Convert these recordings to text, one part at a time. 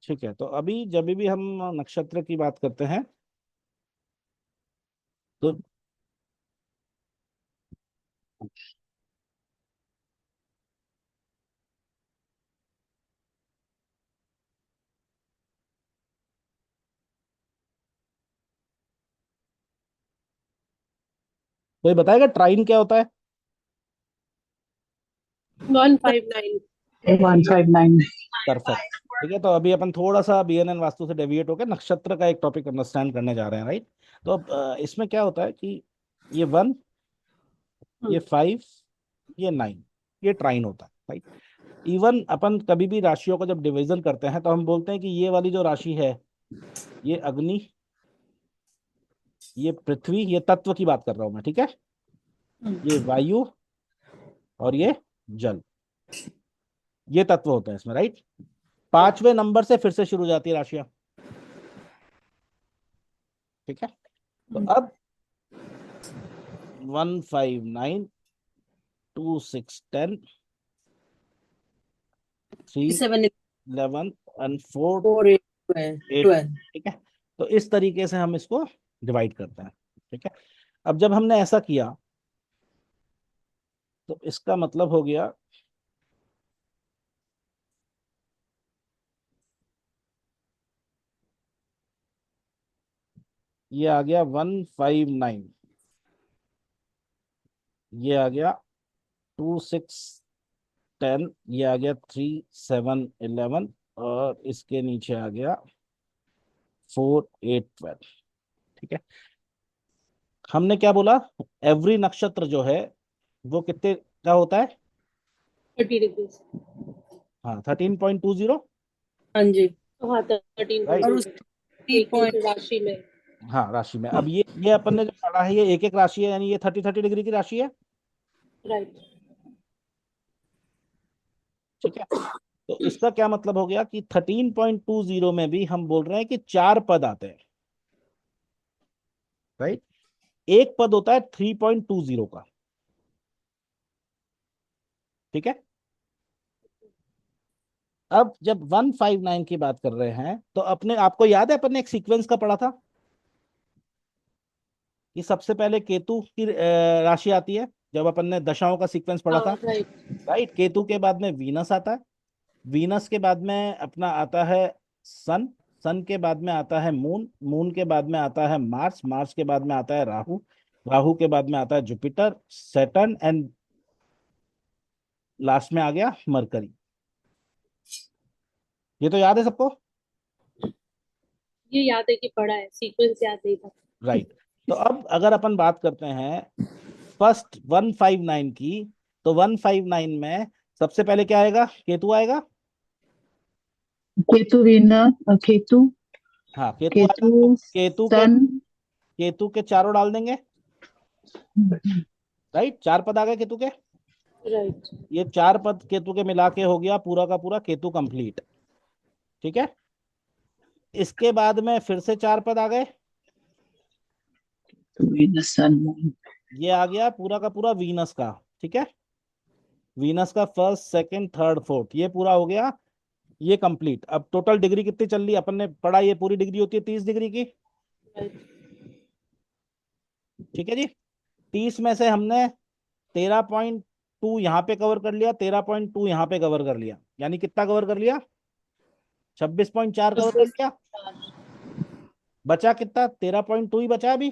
ठीक है, तो अभी जब भी हम नक्षत्र की बात करते हैं तो कोई बताएगा ट्राइन क्या होता है? 159। 159। परफेक्ट। ठीक है, तो अभी अपन थोड़ा सा बीएनएन वास्तु से डेविएट होकर नक्षत्र का एक टॉपिक अंडरस्टैंड करने जा रहे हैं, राइट? तो अब इसमें क्या होता है कि ये 1, ये 5, ये 9, ये ट्राइन होता है, राइट? इवन अपन कभी भी राशियों को जब डिवीजन करते हैं तो हम बोलते हैं कि ये वाली जो राशि है, ये अग्नि, ये पृथ्वी, ये तत्व की बात कर रहा हूं मैं, ठीक है? ये वायु और ये जल, ये तत्व होते हैं इसमें, राइट? 5वें नंबर से फिर से शुरू हो जाती है राशियां, ठीक है? तो अब 159, 2, 6, 10, 3, 7, 11 एंड 4, 4, 8, 8, 12। ठीक है? तो इस तरीके से हम इसको डिवाइड करते हैं, ठीक है? अब जब हमने ऐसा किया तो इसका मतलब हो गया ये आ गया 159, ये आ गया 2, 6, 10, ये आ गया 3, 7, 11 और इसके नीचे आ गया 4, 8, 12, ठीक है? हमने क्या बोला? एवरी नक्षत्र जो है वो कितने का होता है? 30 डिग्री। हाँ, 13.20, हाँ जी। हाँ, 13 राइट? और उस एक एक राशि में। हाँ, राशि में। अब ये अपन ने जो पढ़ा है ये एक एक राशि है, यानी ये 30 डिग्री की राशि है, राइट। ठीक है? तो इसका क्या मतलब हो गया कि 13.20 में भी हम बोल रहे हैं कि 4 पद आते हैं, राइट? एक पद होता है 3.20 का, ठीक है? अब जब 159 की बात कर रहे हैं तो अपने आपको याद है अपन ने एक सीक्वेंस का पढ़ा था कि सबसे पहले केतु की राशि आती है, जब अपन ने दशाओं का सीक्वेंस पढ़ा था, हाँ, राइट। राइट? केतु के बाद में वीनस आता है, वीनस के बाद में अपना आता है सन, सन के बाद में आता है मून, मून के बाद में आता है मार्स, मार्स के बाद में आता है राहु, राहु के बाद में आता है जुपिटर, सैटर्न एंड लास्ट में आ गया मरकरी। ये तो याद है सबको, ये याद है कि पढ़ा है, सीक्वेंस याद नहीं था। राइट? तो अब अगर अपन बात करते हैं फर्स्ट 159 की, तो 159 में सबसे पहले क्या आएगा? केतु आएगा। केतु वीना, केतु, हाँ, केतु आएगा केतु, तो केतु के, सन। केतु के चारों डाल देंगे, राइट? 4 पद आ गए केतु के। राइट। ये 4 पद केतु के मिला के हो गया पूरा का पूरा केतु कंप्लीट, ठीक है? इसके बाद में फिर से 4 पद आ गए, वीनस, सन, मून। ये आ गया पूरा का पूरा वीनस का, ठीक है? वीनस का फर्स्ट, सेकंड, थर्ड, फोर्थ, ये पूरा हो गया, ये कंप्लीट। अब टोटल डिग्री कितनी चल रही है? अपन ने पढ़ा ये पूरी डिग्री होती है 30 डिग्री की, राइट। ठीक है जी? 30 में से हमने 13.2 यहाँ पे कवर कर लिया, 13.2 यहाँ पे कवर कर लिया, यानी कितना कवर कर लिया? 26.4 कवर कर लिया। बचा कितना? 13.2 ही बचा अभी,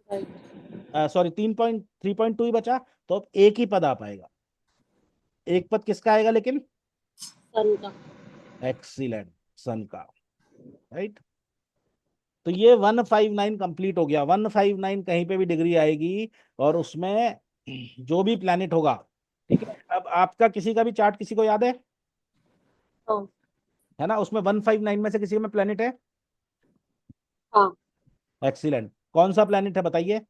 राइट। सॉरी 3.2 ही बचा। तो अब एक ही पद आ पाएगा, एक पद किसका आएगा लेकिन? सन का। एक्सीलेंट, सन का, राइट? तो ये 159 कंप्लीट हो गया। 159 कहीं पे भी डिग्री आएगी और उसमें जो भी प्लैनेट होगा, ठीक है? अब आपका किसी का भी चार्ट किसी को याद हाँ। है ना? उसमें 159 में से किसी में प्लैनेट है? हाँ। एक्सीलेंट। कौन सा प्लैनेट है बताइए?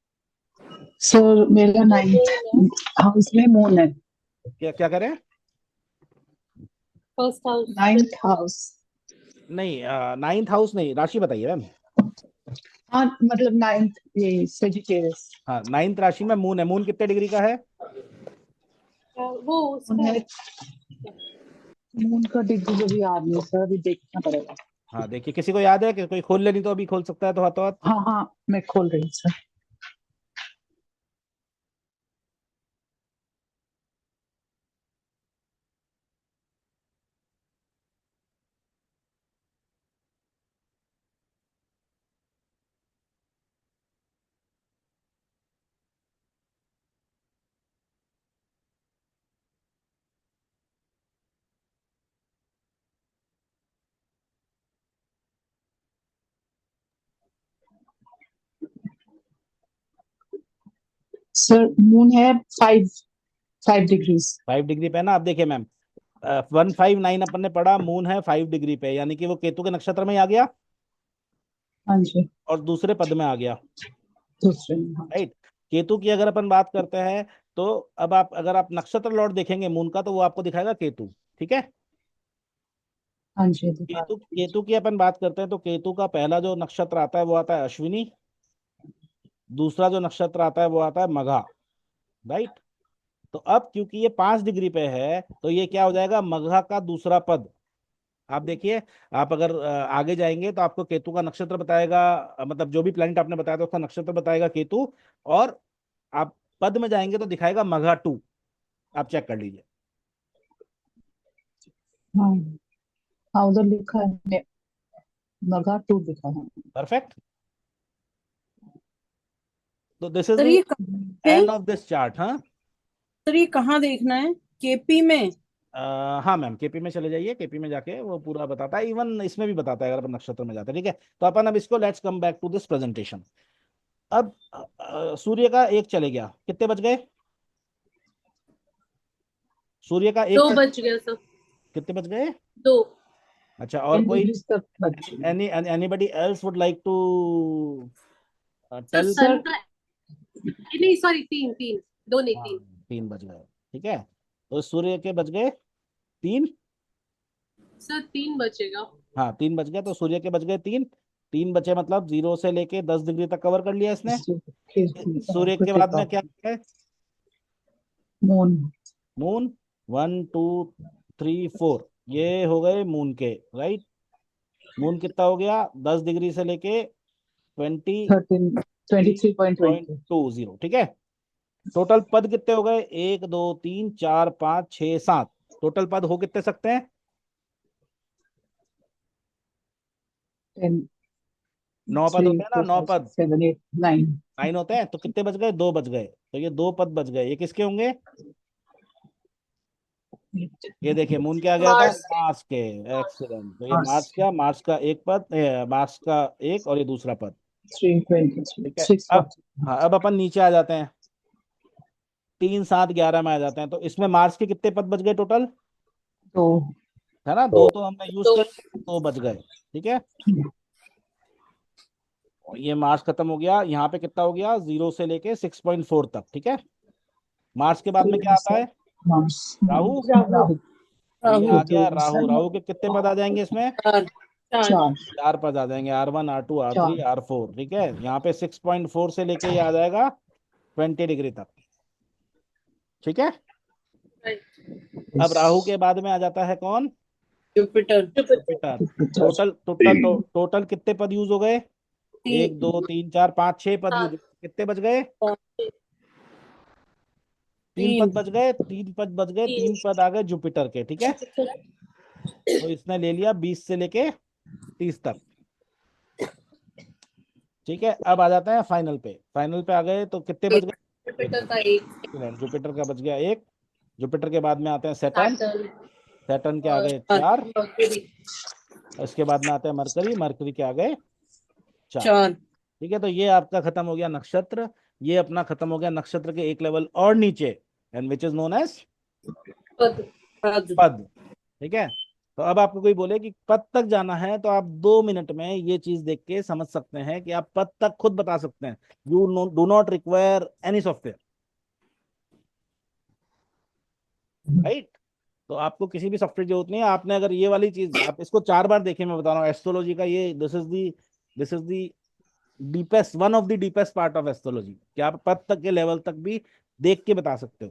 सर मेरा 9th हाउस में मून है। क्या क्या करें? First house. 9th house. नहीं, 9th हाउस नहीं, राशि बताइए मैम। हाँ मतलब 9th, ये सेजिटेरियस। हाँ, 9th राशि में मून है। मून कितने डिग्री का है? वो मून उसका है मून का डिग्री जो भी याद नहीं सर, अभी देखना पड़ेगा। हाँ देखिए, किसी को याद है कि कोई खोल लेनी तो अभी खोल सकता है तो हाथों हाथ। हाँ हाँ, मैं खोल रही हूँ सर। सर मून है 5 डिग्रीज। 5 डिग्री पे है ना। अब देखिए मैम, 159 अपन ने पढ़ा, मून है 5 डिग्री पे, यानी कि वो केतु के नक्षत्र में ही आ गया हाँ जी, और दूसरे पद में आ गया। दूसरे में, हाँ जी। राइट। केतु की अगर अपन बात करते हैं तो अब आप अगर आप नक्षत्र लॉर्ड देखेंगे मून का तो वो आपको दिखाएगा केतु। ठीक है। हाँ जी, दिखा केतु रही केतु की अपन बात करते हैं तो केतु का पहला जो नक्षत्र आता है वो आता है अश्विनी। दूसरा जो नक्षत्र आता है वो आता है मघा। राइट। तो अब क्योंकि ये 5 डिग्री पे है तो ये क्या हो जाएगा, मघा का दूसरा पद। आप देखिए, आप अगर आगे जाएंगे तो आपको केतु का नक्षत्र बताएगा, मतलब जो भी प्लैनेट आपने बताया था उसका नक्षत्र बताएगा केतु। और आप पद में जाएंगे तो दिखाएगा मघा 2। आप चेक कर लीजिए। हाँ हाँ, उधर लिखा है मगा 2 लिखा है। परफेक्ट। तो दिस इज सर द ये कहाँ पे, एंड ऑफ दिस चार्ट। हाँ। सर ये कहाँ देखना है, केपी में? हाँ मैम, केपी में चले जाइए, केपी में जाके वो पूरा बताता है, इवन इसमें भी बताता है अगर अपन नक्षत्र में जाते हैं। ठीक है। तो अपन अब इसको let's come back to this presentation. अब सूर्य का एक चले गया, कितने बच गए? सूर्य का एक दो चले, बच गया सब। कितने बच गए? दो। अच्छा, और 10 कोई? डिग्रीज तक बच गई। Anybody else would like to sir tell? Sun sir का नहीं, सॉरी, तीन तीन। दो नहीं, हाँ, तीन। 3 बच गए। ठीक है। तो सूर्य के बच गए 3। सर तीन बचेगा। हाँ 3 बच गए, तो सूर्य के बच गए 3। 3 बचे मतलब 0 से लेके 10 डिग्री तक कवर कर लिया इसने। सूर्य के बाद कृतिका, में क्या है? मून। मून। 1 2 3 4, ये हो गए मून के। राइट। मून कितना हो गया? 10 डिग्री से लेके 13 23.20। 23.20। ठीक है। टोटल पद कितने हो गए? 1 2 3 4 5 6 7। टोटल पद हो कितने सकते हैं? 10 9 पद 3 होते हैं ना, 4 9 5 पद। 6 7 8 9। 9 होते हैं, तो कितने बच गए? 2 बच गए। तो ये 2 पद बच गए, ये किसके होंगे? ये देखिए, मून के आ गया था मार्स के। मार्स के। एक्सीलेंट। तो ये मार्स का, मार्स का एक पद, मार्स का एक, और ये दूसरा पद। 323 ठीक है। 6 अब हाँ, अब अपन नीचे आ जाते हैं, 3 7 11 में आ जाते हैं। तो इसमें मार्स के कितने पद बच गए टोटल? तो है ना, 2 तो हमने यूज दो। कर, 2 बच गए। ठीक है। और ये मार्स खत्म हो गया, यहाँ पे कितना हो गया? 0 से लेके 6.4 तक। ठीक है। मार्स के बाद में क्या आता है? मार्स, राहु। राहु। तो ये राहु। आ गया राहु। राहु के कितने पद आ जाएंगे इसमें? चार। चार। 4 4 पद आ जाएंगे, R1 R2 R3 4। R4। ठीक है। यहाँ पे 6.4 से लेके ये आ जाएगा 20 डिग्री तक। ठीक है। राइट। अब राहु के बाद में आ जाता है कौन? जुपिटर। जुपिटर। जुपिटर। टोटल कितने पद यूज हो गए? तीन। 1 2 3 4 5 6 पद यूज। सात। कितने बच गए? पाँच, 3 पद तीन। बच गए। 3 पद बच गए, तीन। 3 पद आ गए जुपिटर के। ठीक है। तो इसने ले लिया 20 से लेके 30 तक। ठीक है। अब आ जाते हैं फाइनल पे। फाइनल पे आ गए तो कितने बच गए? जुपिटर का एक। जुपिटर का बच गया एक। जुपिटर के बाद में आते हैं सैटर्न। सैटर्न। सैटर्न के आ और गए 4। मर्क्यूरी। उसके बाद में आते हैं मरकरी। मरकरी के आ गए 4। चार। ठीक है। तो ये आपका खत्म हो गया नक्षत्र। ये अपना खत्म हो गया नक्षत्र के एक लेवल और नीचे, and which is known as पद। पद। पद। ठीक है। तो अब आपको कोई बोले कि पद तक जाना है तो आप 2 मिनट में ये चीज देख के समझ सकते हैं कि आप पद तक खुद बता सकते हैं। You do not require any software. Right. तो आपको किसी भी सॉफ्टवेयर की जरूरत नहीं है। आपने अगर ये वाली चीज, आप इसको 4 बार देखें, मैं बता रहा हूँ एस्ट्रोलॉजी का ये, this is the deepest, one of the deepest part of astrology, कि आप पद तक के लेवल तक भी देख के बता सकते हो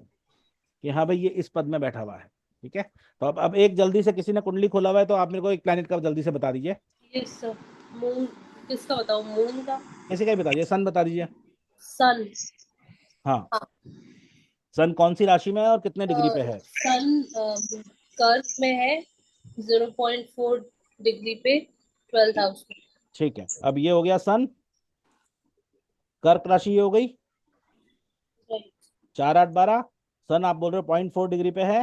कि हाँ भाई ये इस पद में बैठा हुआ है। ठीक है, तो अब एक जल्दी से किसी ने कुंडली खोला हुआ है तो आप मेरे को एक प्लैनेट का जल्दी से बता दीजिए। ये सब मून, किसका बताऊं? मून का। किसी का भी बता दीजिए, सन बता दीजिए। सन। हाँ, हाँ। सन कौन सी राशि में है और कितने डिग्री पे है? सन कर्क में है 0.4 डिग्री पे 12th हाउस में। ठीक है, अब ये हो गया सन, कर्क राशि ये हो गई, राइट। 4 8 12। सन आप बोल रहे हो 0.4 डिग्री पे है,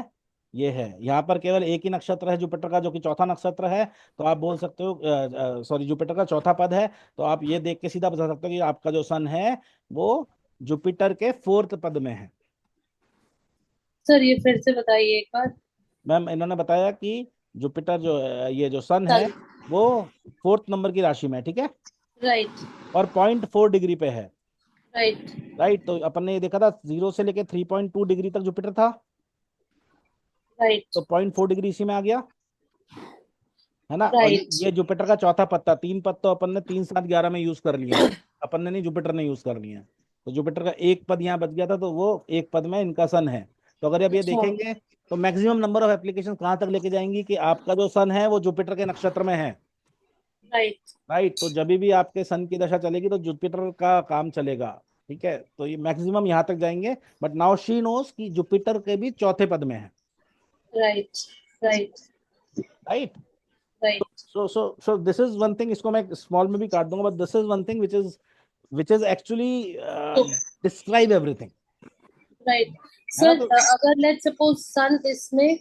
ये है। यहाँ पर केवल एक ही नक्षत्र है जुपिटर का, जो कि चौथा नक्षत्र है। तो आप बोल सकते हो, सॉरी, जुपिटर का चौथा पद है। तो आप ये देख के सीधा बता सकते हो कि आपका जो सन है वो जुपिटर के 4th पद में है। सर ये फिर से बताइए एक बार। मैम, इन्होंने बताया कि जुपिटर जो ये जो सन है सन। वो 4th नंबर की राशि में है, ठीक है, राइट। और 0.4 डिग्री पे है। राइट। राइट, तो अपन ने ये देखा था 0 से लेके 3.2 डिग्री तक जुपिटर था, राइट। तो 0.4 डिग्री इसी में आ गया, है ना। और राइट। ये जुपिटर का चौथा पद था। 3 पद तो अपन ने 3 7 11 में यूज कर लिए हैं, अपन ने नहीं, जुपिटर ने यूज कर लिए हैं। तो जुपिटर का एक पद यहाँ बच गया था, तो वो एक पद में इनका सन है। तो अगर अब ये अच्छा। देखेंगे तो मैक्सिमम नंबर ऑफ एप्लीकेशन कहाँ तक लेके जाएंगी कि आपका जो सन है वो जुपिटर के नक्षत्र में है। राइट। राइट, तो जब भी आपके सन की दशा चलेगी तो जुपिटर का काम चलेगा। ठीक है, तो ये मैक्सिमम यहाँ तक जाएंगे। बट नाउ शी नोस कि जुपिटर के भी चौथे पद में है। Right. Right. Right, right. So this is one thing, इसको मैं स्मॉल में भी काट दूंगा, but this is one thing which is actually describe everything, right. है ना। सर तो अगर लेट्स सपोज सन इसमें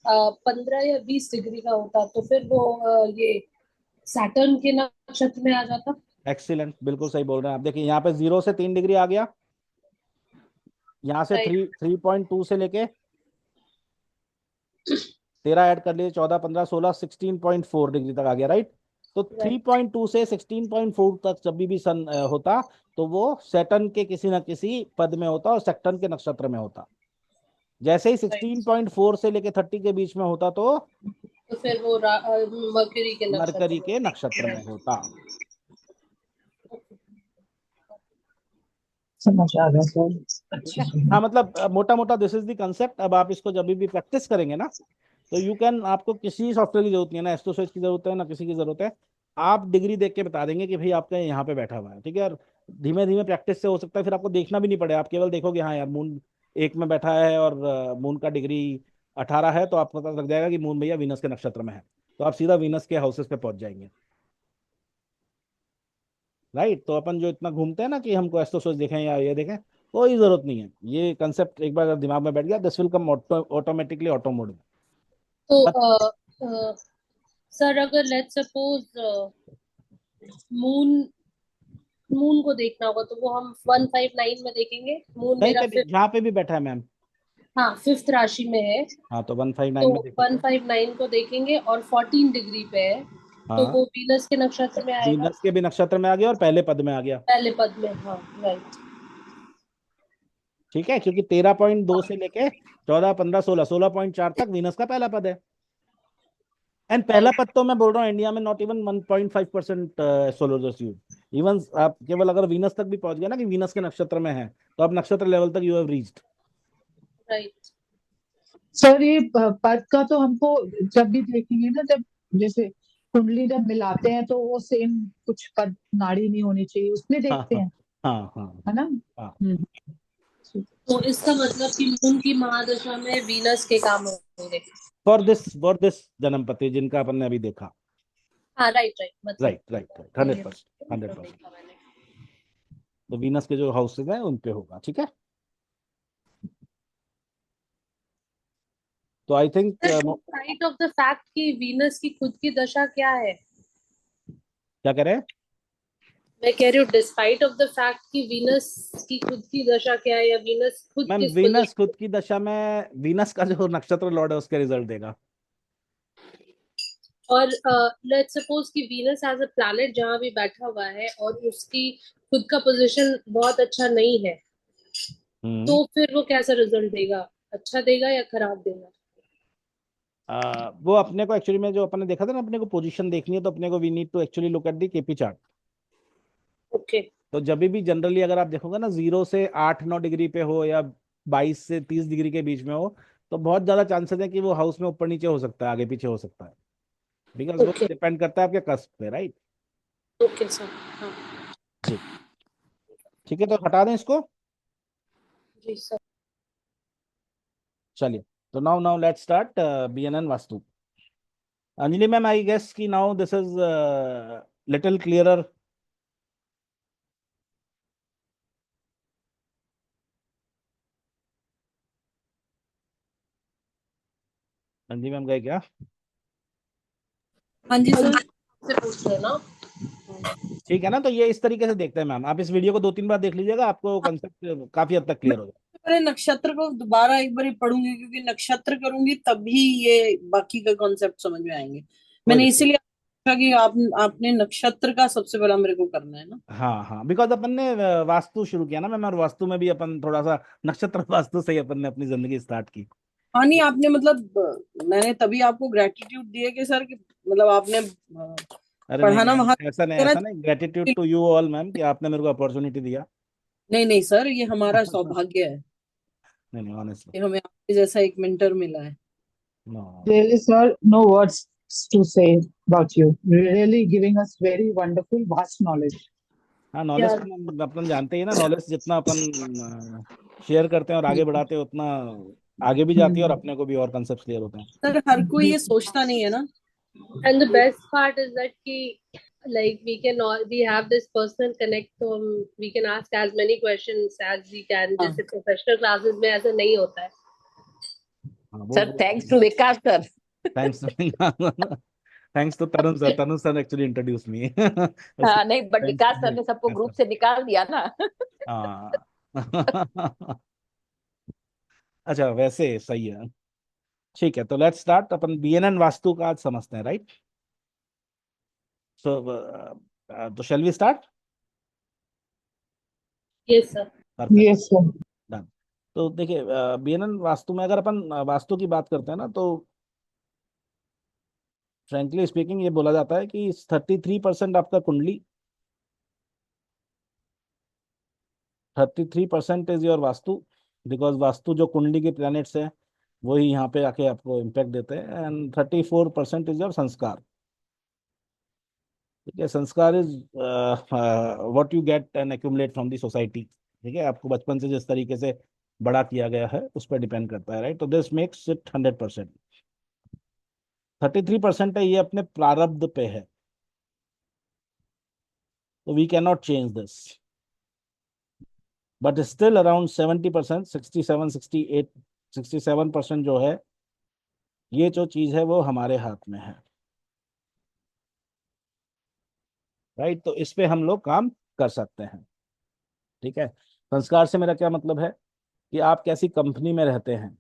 15 या 20 डिग्री का होता तो फिर वो ये सैटर्न के नक्षत्र में आ जाता। एक्सीलेंट, बिल्कुल सही बोल रहे हैं आप। देखिए यहाँ पे 0 से 3 डिग्री आ गया, यहाँ से राइट। 3.2 से लेके 13 ऐड कर लिए, 14 15 16 16.4 डिग्री तक आ गया। राइट, तो राइट। 3.2 से 16.4 तक जब भी सन होता तो वो सैटर्न के किसी न किसी पद में होता और सैटर्न के नक्षत्र में होता। जैसे ही राइट। 16.4 से लेके 30 के बीच में होता तो तो फिर वो मरकरी के मरकरी नक्षत्र के में। नक्षत्र में होता। समझ आ गया सर, ठीक अच्छे है, से। हाँ, मतलब मोटा मोटा दिस इज द कंसेप्ट। अब आप इसको जब भी प्रैक्टिस करेंगे ना तो यू कैन, आपको किसी सॉफ्टवेयर की जरूरत नहीं है, ना एस्ट्रोसर्च की जरूरत है ना किसी की जरूरत है। आप डिग्री देख के बता देंगे कि भाई आपका यहाँ पे बैठा हुआ है। ठीक है, और धीमे धीमे प्रैक्टिस से हो सकता है फिर आपको देखना भी नहीं पड़े, आप केवल देखोगे हाँ यार मून एक में बैठा है और मून का डिग्री 18 है, तो आपको पता लग जाएगा कि मून भैया वीनस के नक्षत्र में है, तो आप सीधा वीनस के हाउसेस पे पहुंच जाएंगे। राइट, तो अपन जो इतना घूमते हैं ना कि हमको एस्ट्रोसर्च देखें या ये देखें, कोई जरूरत नहीं है। ये कंसेप्ट एक बार अगर दिमाग में बैठ गया, this will come automatically auto mode में। तो बस सर अगर लेट्स सपोज मून मून को देखना होगा तो वो हम 159 में देखेंगे। मून कहीं मेरा पे भी फिफ्थ, जहाँ पे भी बैठा है मैम। हाँ फिफ्थ राशि में है। हाँ, तो 159 तो में देखेंगे। 159 को देखेंगे और 14 डिग्री पे है तो हाँ, वो वीनस के नक्षत्र में आएगा। वीनस के भी नक्षत्र में आ गया और पहले पद में आ गया। पहले पद में, हाँ। राइट। ठीक है, क्योंकि 13.2 से लेके 14 15 16 16.4 तक वीनस का पहला पद है। एंड पहला राइट। पद तो मैं बोल रहा हूँ इंडिया में not even 1.5% astrologers use. Even आप केवल अगर वीनस तक भी पहुंच गए ना कि वीनस के नक्षत्र में है, तो आप नक्षत्र लेवल तक you have reached. Right. Sir ये पद का तो हमको जब भी देखेंगे ना, जब जैसे कुंडली जब मिलाते हैं तो वो सेम कुछ पद नाड़ी नहीं होनी चाहिए, उसमें हाँ देखते हाँ हैं, हाँ हाँ है ना। हाँ। तो इसका मतलब कि मून की महादशा में वीनस के काम होंगे। फॉर दिस जन्मपति जिनका अपन ने अभी देखा। हाँ राइट राइट, मतलब राइट राइट राइट, ये 100%, 100%। देखा मैंने। तो वीनस के जो हाउसेज हैं उन पे होगा। ठीक है, तो I think despite of the fact कि वीनस की खुद की दशा क्या है। क्या करें मैं कह रही हूँ डिस्पाइट ऑफ द फैक्ट कि वीनस की खुद की दशा क्या है या वीनस खुद मैम, किस वीनस पोजीशन। खुद की दशा में वीनस का जो नक्षत्र लॉर्ड है उसके रिजल्ट देगा। और लेट्स सपोज कि वीनस एज अ प्लैनेट जहां भी बैठा हुआ है और उसकी खुद का पोजीशन बहुत अच्छा नहीं है तो हम्म फिर वो कैसा रिजल्ट देगा? अच्छा देगा या खराब देगा? वो अपने को एक्चुअली में जो अपन ने देखा था ना, अपने को पोजीशन देखनी है तो अपने को we need to actually look at the KP chart. Okay. तो जब भी जनरली अगर आप देखोगे ना 0 से 8 9 डिग्री पे हो या 22 से 30 डिग्री के बीच में हो, तो बहुत ज्यादा चांसेस है कि वो हाउस में ऊपर नीचे हो सकता है, आगे पीछे हो सकता है, बिकॉज वो ओके डिपेंड करता है आपके कस्प पे, राइट। Okay sir. हाँ जी, ठीक है, तो हटा दें इसको। जी सर। चलिए, तो now now let's start BNN Vastu. Anjali ma'am, I guess कि now this is little clearer. Anjali ma'am गए क्या? हाँ जी सर। से पूछ रहे ना। ठीक है ना, तो ये इस तरीके से देखते हैं मैम, आप इस वीडियो को 2-3 बार देख लीजिएगा, आपको कंसेप्ट काफी हद तक मैं क्लियर हो जाएगा। पहले नक्षत्र को दोबारा एक बार पढ़ूंगी, क्योंकि नक्षत्र करूंगी तभी ये बाकी का कॉन्सेप्ट समझ में आएंगे। कोई मैंने दिक्कत। इसीलिए पूछा कि आपने नक्षत्र का सबसे पहला मेरे को करना है ना। हाँ हाँ, बिकॉज अपन ने वास्तु शुरू किया ना मैम, और वास्तु में भी अपन थोड़ा सा नक्षत्र वास्तु से ही अपन ने अपनी जिंदगी स्टार्ट की। हाँ नहीं, आपने मतलब मैंने तभी आपको ग्रेटिट्यूड दिए कि सर कि मतलब आपने अरे नहीं पढ़ाना मैम, वहां ऐसा नहीं, देना ऐसा नहीं, gratitude to you all ma'am कि आपने मेरे को अपॉर्चुनिटी दिया। नहीं नहीं सर, ये हमारा सौभाग्य है नहीं नहीं, ऑनेस्टली। कि हमें आपके जैसा एक मेंटर मिला है। No. Really, sir, no words to say about you. Really giving us very wonderful, vast knowledge. हाँ, नॉलेज या तो अपन जानते ही ना, नॉलेज जितना अपन शेयर करते हैं और आगे बढ़ाते हैं, उतना आगे भी जाती है और Hmm. अपने को भी और कंसेप्ट क्लियर होते हैं। सर हर कोई ये सोचता नहीं है ना। and the best part is that कि like we can all we have this personal connect, so we can ask as many questions as we can, हाँ जैसे प्रोफेशनल क्लासेस में ऐसा नहीं होता है। हाँ, sir thanks to Vikas sir. Thanks thanks to Tarun sir, Tarun sir actually introduce me. हाँ नहीं, बट थैंक्स विकास सर ने सबको ग्रुप से निकाल दिया ना। हाँ। अच्छा, वैसे सही है। ठीक है, तो लेट्स स्टार्ट, अपन बीएनएन वास्तु का आज समझते हैं, राइट। सो तो shall we start? Yes sir. Perfect, Yes, sir. Done. तो देखिए, बीएनएन वास्तु में अगर अपन वास्तु की बात करते हैं ना, तो फ्रेंकली स्पीकिंग ये बोला जाता है कि 33% आपका कुंडली, 33% is your vastu, because vastu जो कुंडली के प्लैनेट्स हैं वही यहाँ पे आके आपको इम्पैक्ट देते हैं, एंड 34% इज योर संस्कार। ठीक है, संस्कार is what you get and accumulate from the society. ठीक है, आपको बचपन से जिस तरीके से बड़ा किया गया है उस पर डिपेंड करता है, राइट। तो दिस मेक्स इट 100%। 33% है, ये अपने प्रारब्ध पे है, तो we can not change this, but still around 70%, 67, 68, 67% जो है, ये जो चीज है वो हमारे हाथ में है, राइट। तो इस पे हम लोग काम कर सकते हैं। ठीक है, संस्कार से मेरा क्या मतलब है कि आप कैसी कंपनी में रहते हैं,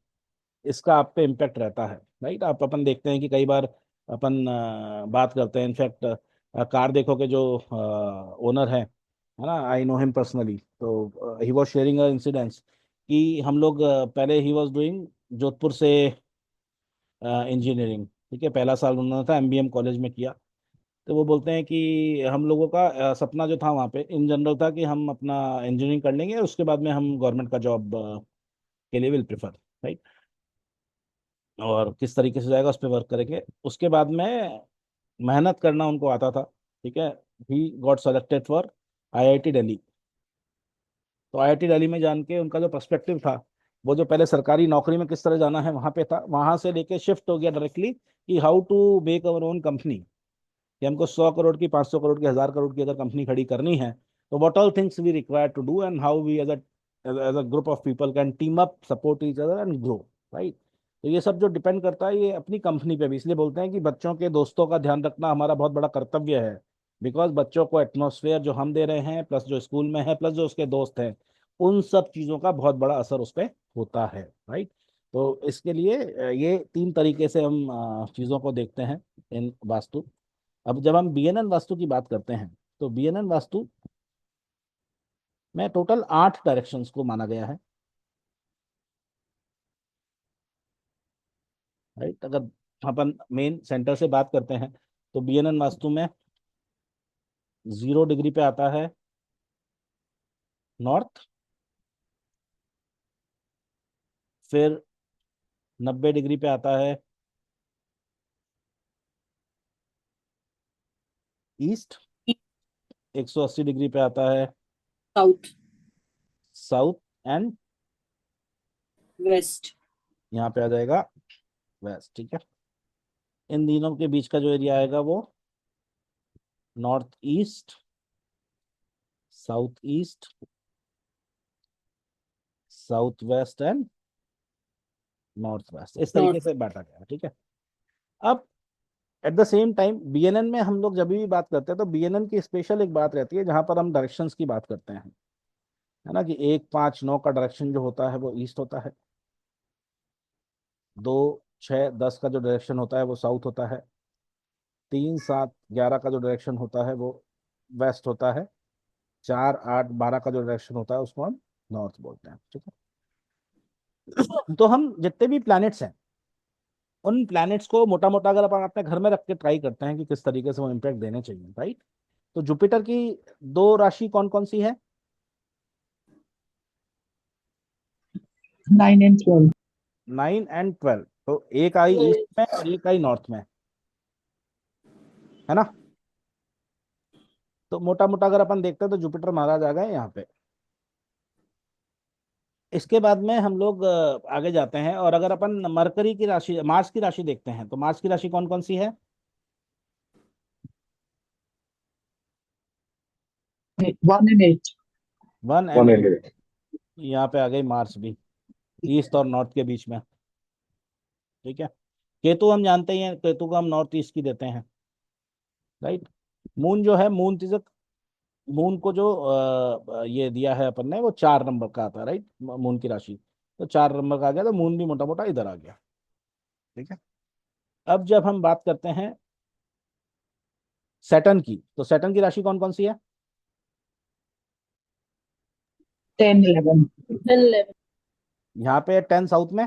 इसका आप पे इम्पेक्ट रहता है, राइट। आप अपन देखते हैं कि कई बार अपन बात करते हैं, इनफैक्ट कार देखो के जो ओनर है ना, आई नो हिम पर्सनली, तो he was sharing a incidents कि हम लोग पहले ही वाज डूइंग जोधपुर से इंजीनियरिंग। ठीक है, पहला साल उन्होंने था एमबीएम कॉलेज में किया। तो वो बोलते हैं कि हम लोगों का सपना जो था वहाँ पे इन जनरल था कि हम अपना इंजीनियरिंग कर लेंगे, उसके बाद में हम गवर्नमेंट का जॉब के लिए विल प्रेफर, राइट। और किस तरीके से जाएगा उस पर वर्क करेंगे, उसके बाद में मेहनत करना उनको आता था। ठीक है, he got selected for IIT Delhi. तो आईआईटी दिल्ली में जान के उनका जो पर्सपेक्टिव था, वो जो पहले सरकारी नौकरी में किस तरह जाना है वहाँ पे था, वहाँ से लेके शिफ्ट हो गया डायरेक्टली कि how to make our own company, कि हमको 100 करोड़ की, 500 करोड़ की, 1000 करोड़ की अगर कंपनी खड़ी करनी है, तो what all things we require to do and how we as a group of people can team up, support each other and grow, right. तो ये सब जो डिपेंड करता है ये अपनी कंपनी पे भी, इसलिए बोलते हैं कि बच्चों के दोस्तों का ध्यान रखना हमारा बहुत बड़ा कर्तव्य है, बिकॉज बच्चों को एटमॉस्फेयर जो हम दे रहे हैं, प्लस जो स्कूल में है, प्लस जो उसके दोस्त हैं, उन सब चीज़ों का बहुत बड़ा असर उस पर होता है, राइट। तो इसके लिए ये 3 तरीके से हम चीज़ों को देखते हैं इन वास्तु। अब जब हम बीएनएन वास्तु की बात करते हैं, तो बीएनएन वास्तु में टोटल 8 डायरेक्शंस को माना गया है, राइट। अगर अपन मेन सेंटर से बात करते हैं, तो बीएनएन वास्तु में 0 डिग्री पे आता है नॉर्थ, फिर 90 डिग्री पे आता है ईस्ट, 180 डिग्री पे आता है साउथ, साउथ, एंड वेस्ट। यहाँ पे आ जाएगा वेस्ट। ठीक है, इन तीनों के बीच का जो एरिया आएगा वो north east, south east, south west and north west, इस तरीके नॉर्थ। से बांटा गया है। ठीक है, अब at the same time BNN में हम लोग जब भी बात करते हैं तो बीएनएन की स्पेशल एक बात रहती है जहां पर हम डायरेक्शंस की बात करते हैं, है ना, कि 1, 5, 9 का डायरेक्शन जो होता है वो ईस्ट होता है, 2, 6, 10 का जो डायरेक्शन होता है वो साउथ होता है, 3, 7, 11 का जो डायरेक्शन होता है वो वेस्ट होता है, 4, 8, 12 का जो डायरेक्शन होता है उसको हम नॉर्थ बोलते हैं। ठीक है, तो हम जितने भी प्लैनेट्स हैं उन प्लैनेट्स को मोटा मोटा अगर अपन अपने घर में रख के ट्राई करते हैं कि किस तरीके से वो इम्पैक्ट देने चाहिए, राइट। तो जुपिटर की दो राशि कौन कौन सी है? 9 and 12। 9 एंड 12। तो एक आई ईस्ट में और एक आई नॉर्थ में, है ना। तो मोटा मोटा अगर अपन देखते हैं तो जुपिटर महाराज आ गए यहाँ पे। इसके बाद में हम लोग आगे जाते हैं और अगर अपन मरकरी की राशि, मार्स की राशि देखते हैं तो मार्स की राशि कौन कौन सी है? 1 and 8। 1 एंड यहाँ पे आ गई मार्स भी, ईस्ट और नॉर्थ के बीच में। ठीक है, केतु हम जानते ही हैं, केतु को हम नॉर्थ ईस्ट की देते हैं, राइट। मून जो है, मून तिजक, मून को जो ये दिया है अपन ने वो 4 नंबर का आता है, राइट, मून की राशि। तो 4 नंबर का आ गया, तो मून भी मोटा मोटा इधर आ गया। ठीक है, अब जब हम बात करते हैं सैटर्न की, तो सैटर्न की राशि कौन कौन सी है? 10, 11। 11। यहाँ पे 10 साउथ में,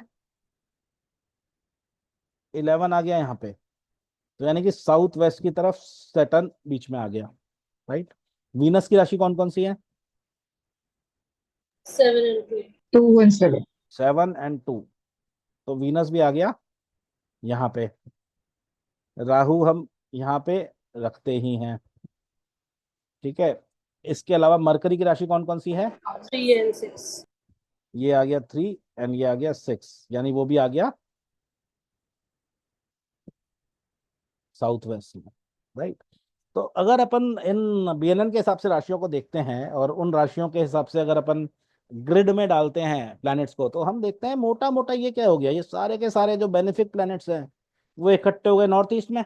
11 आ गया यहाँ पे। तो यानी कि साउथ वेस्ट की तरफ सैटर्न बीच में आ गया, राइट। वीनस की राशि कौन कौन सी है? 7 and 2। 2 and 7। 7 एंड 2। तो वीनस भी आ गया यहाँ पे। राहु हम यहाँ पे रखते ही हैं। ठीक है, इसके अलावा मरकरी की राशि कौन कौन सी है? 3 and 6। ये आ गया 3 एंड ये आ गया 6, यानी वो भी आ गया साउथ वेस्ट में, राइट। तो अगर अपन इन बीएनएन के हिसाब से राशियों को देखते हैं और उन राशियों के हिसाब से अगर अपन ग्रिड में डालते हैं प्लैनेट्स को, तो हम देखते हैं मोटा मोटा ये क्या हो गया, ये सारे के सारे जो बेनिफिक प्लैनेट्स हैं वो इकट्ठे हो गए नॉर्थ ईस्ट में,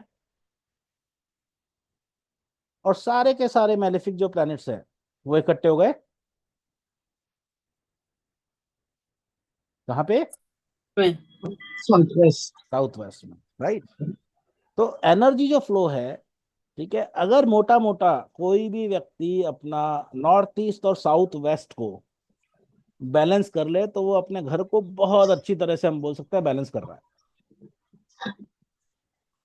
और सारे के सारे मेलेफिक जो प्लैनेट्स हैं वो इकट्ठे हो गए कहाँ पे? South west. साउथ वेस्ट में, राइट। तो एनर्जी जो फ्लो है, ठीक है, अगर मोटा मोटा कोई भी व्यक्ति अपना नॉर्थ ईस्ट और साउथ वेस्ट को बैलेंस कर ले तो वो अपने घर को बहुत अच्छी तरह से हम बोल सकते हैं बैलेंस कर रहा है।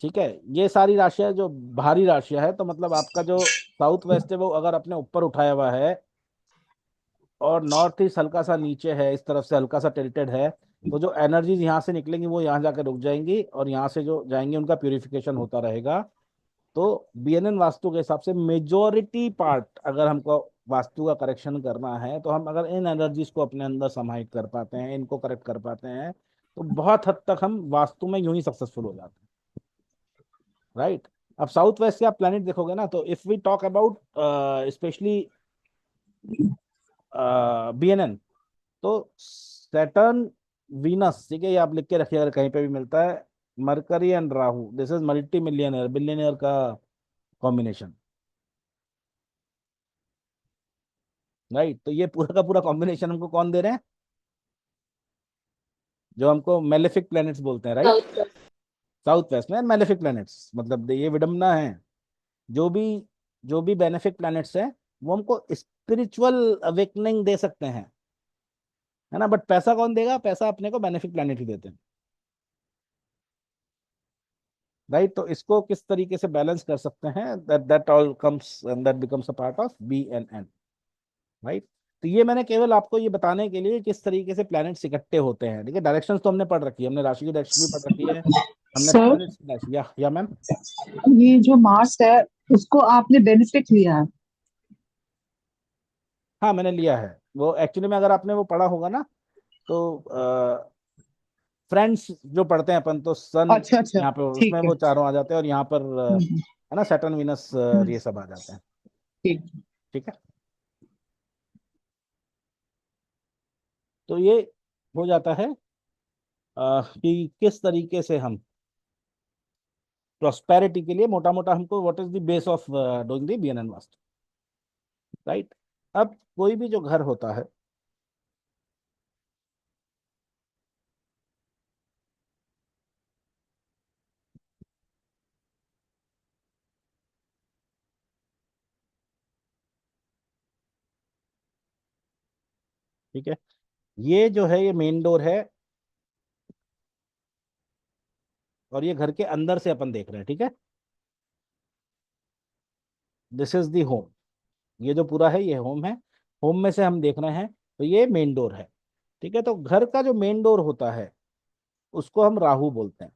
ठीक है, ये सारी राशियां जो भारी राशियां है, तो मतलब आपका जो साउथ वेस्ट है वो अगर अपने ऊपर उठाया हुआ है और नॉर्थ ईस्ट हल्का सा नीचे है, इस तरफ से हल्का सा टिल्टेड है, तो जो एनर्जीज यहाँ से निकलेंगी वो यहाँ जाकर रुक जाएंगी और यहाँ से जो जाएंगे उनका प्यूरिफिकेशन होता रहेगा। तो बीएनएन वास्तु के हिसाब से मेजोरिटी पार्ट अगर हमको वास्तु का करेक्शन करना है, तो हम अगर इन एनर्जीज को अपने अंदर समाहित कर पाते हैं, इनको करेक्ट कर पाते हैं, तो बहुत हद तक हम वास्तु में यूं ही सक्सेसफुल हो जाते हैं, राइट। अब साउथ वेस्ट के आप प्लैनेट देखोगे ना, तो if we talk about specially BNN, तो सैटर्न, वीनस, ठीक है, ये आप लिख के रखिए अगर कहीं पे भी मिलता है, mercury and Rahu, this is multi millionaire billionaire का कॉम्बिनेशन, राइट। तो ये पूरा का पूरा कॉम्बिनेशन हमको कौन दे रहे हैं? जो हमको मेलेफिक प्लैनेट्स बोलते हैं, right. South west. South west में मेलेफिक प्लैनेट्स, मतलब ये विडम्बना है, जो भी जो भी बेनिफिक प्लैनेट्स हैं वो हमको स्पिरिचुअल अवेकनिंग दे सकते हैं, है ना। बट पैसा कौन देगा? पैसा अपने को बेनिफिक प्लैनेट ही देते हैं, राइट। तो इसको किस तरीके से बैलेंस कर सकते हैं, that that all comes and that becomes a part of B N N, right. तो ये मैंने केवल आपको ये बताने के लिए किस तरीके से प्लैनेट्स इकट्ठे होते हैं। ठीक है, डायरेक्शंस तो हमने पढ़ रखी है, हमने राशि की डायरेक्शन भी पढ़ रखी है, हमने सर प्लैनेट्स की डायरेक्शन। या मैम। ये जो मार्स है उसको आपने बेनिफिट लिया है? हाँ मैंने लिया है वो, एक्चुअली में अगर आपने वो पढ़ा होगा ना, तो फ्रेंड्स जो पढ़ते हैं अपन, तो सन अच्छा अच्छा, यहाँ पे ठीक उसमें है। वो चारों आ जाते हैं, और यहाँ पर हम्म, है ना सैटर्न वीनस हम्म, ये सब आ जाते हैं। ठीक। ठीक है, तो ये हो जाता है कि किस तरीके से हम प्रोस्पेरिटी के लिए मोटा मोटा हमको what is the base of doing the BNN vastu, right. अब कोई भी जो घर होता है, ठीक है, ये जो है ये मेन डोर है, और ये घर के अंदर से अपन देख रहे हैं। ठीक है, दिस इज द होम, ये जो पूरा है ये होम है, होम में से हम देख रहे हैं, तो ये मेन डोर है। ठीक है, तो घर का जो मेन डोर होता है उसको हम राहु बोलते हैं।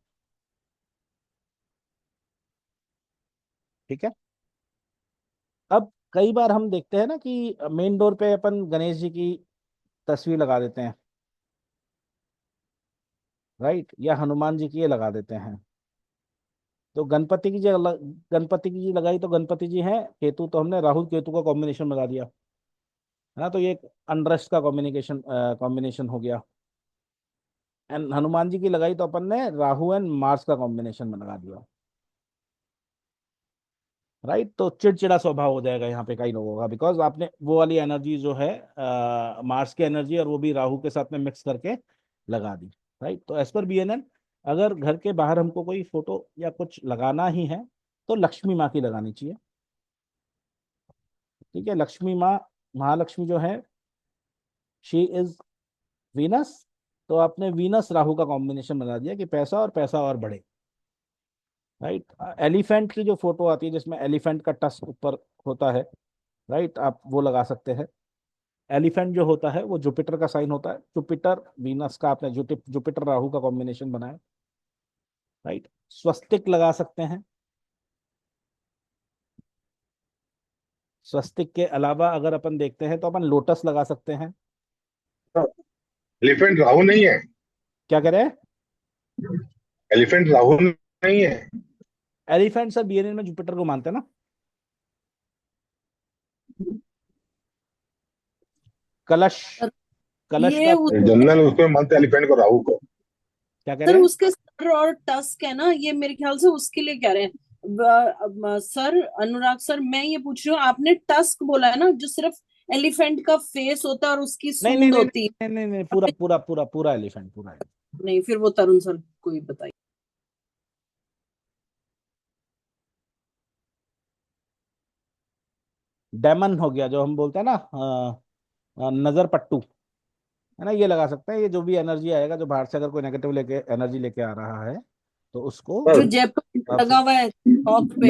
ठीक है, अब कई बार हम देखते हैं ना कि मेन डोर पे अपन गणेश जी की तस्वीर लगा देते हैं, राइट, या हनुमान जी की ये लगा देते हैं। तो गणपति की जी लगाई, तो गणपति जी हैं, केतु तो हमने राहु केतु का कॉम्बिनेशन बना दिया, है ना, तो ये एक अनरेस्ट का कॉम्बिनेशन हो गया। एंड हनुमान जी की लगाई तो अपन ने राहु एंड मार्स का कॉम्बिनेशन बना दिया, राइट। तो चिड़चिड़ा स्वभाव हो जाएगा यहाँ पे कई लोगों का, बिकॉज आपने वो वाली एनर्जी जो है मार्स की एनर्जी और वो भी राहु के साथ में मिक्स करके लगा दी, राइट। तो एज पर बीएनएन, अगर घर के बाहर हमको कोई फोटो या कुछ लगाना ही है तो लक्ष्मी माँ की लगानी चाहिए। ठीक है, लक्ष्मी माँ, महालक्ष्मी जो है, शी इज वीनस, तो आपने वीनस राहु का कॉम्बिनेशन बना दिया कि पैसा और पैसा और बढ़े, राइट। एलिफेंट की जो फोटो आती है जिसमें एलिफेंट का टस्क ऊपर होता है, राइट, आप वो लगा सकते हैं। एलिफेंट जो होता है वो जुपिटर का साइन होता है, जुपिटर वीनस का आपने जुपिटर राहु का कॉम्बिनेशन बनाया, राइट। स्वस्तिक लगा सकते हैं। स्वस्तिक के अलावा अगर अपन देखते हैं तो अपन लोटस लगा सकते हैं। एलिफेंट राहु नहीं है। क्या कह रहे हैं? एलिफेंट राहु नहीं है। एलिफेंट सर बीएनएन में जुपिटर को मानते हैं ना। कलश, कलश ये का उस जनरल उसको मानते एलिफेंट को, राहु को। क्या कह सर रहे हैं? उसके सर और टस्क है ना, ये मेरे ख्याल से उसके लिए कह रहे हैं। सर अनुराग सर, मैं ये पूछ रही हूँ, आपने टस्क बोला है ना, जो सिर्फ एलिफेंट का फेस होता है और उसकी नहीं नहीं सूंड नहीं होती नहीं नहीं नहीं, पूरा पूरा पूरा पूरा एलिफेंट, पूरा elephant। है। नहीं, फिर वो तरुण सर को ही बताइए। डेमन हो गया जो हम बोलते हैं ना, नजर पट्टू, है ना, ये लगा सकते हैं। ये जो भी एनर्जी आएगा, जो बाहर से अगर कोई नेगेटिव लेके एनर्जी लेके आ रहा है तो उसको जो सर जयपुर में आप लगा हुआ है चौक पे।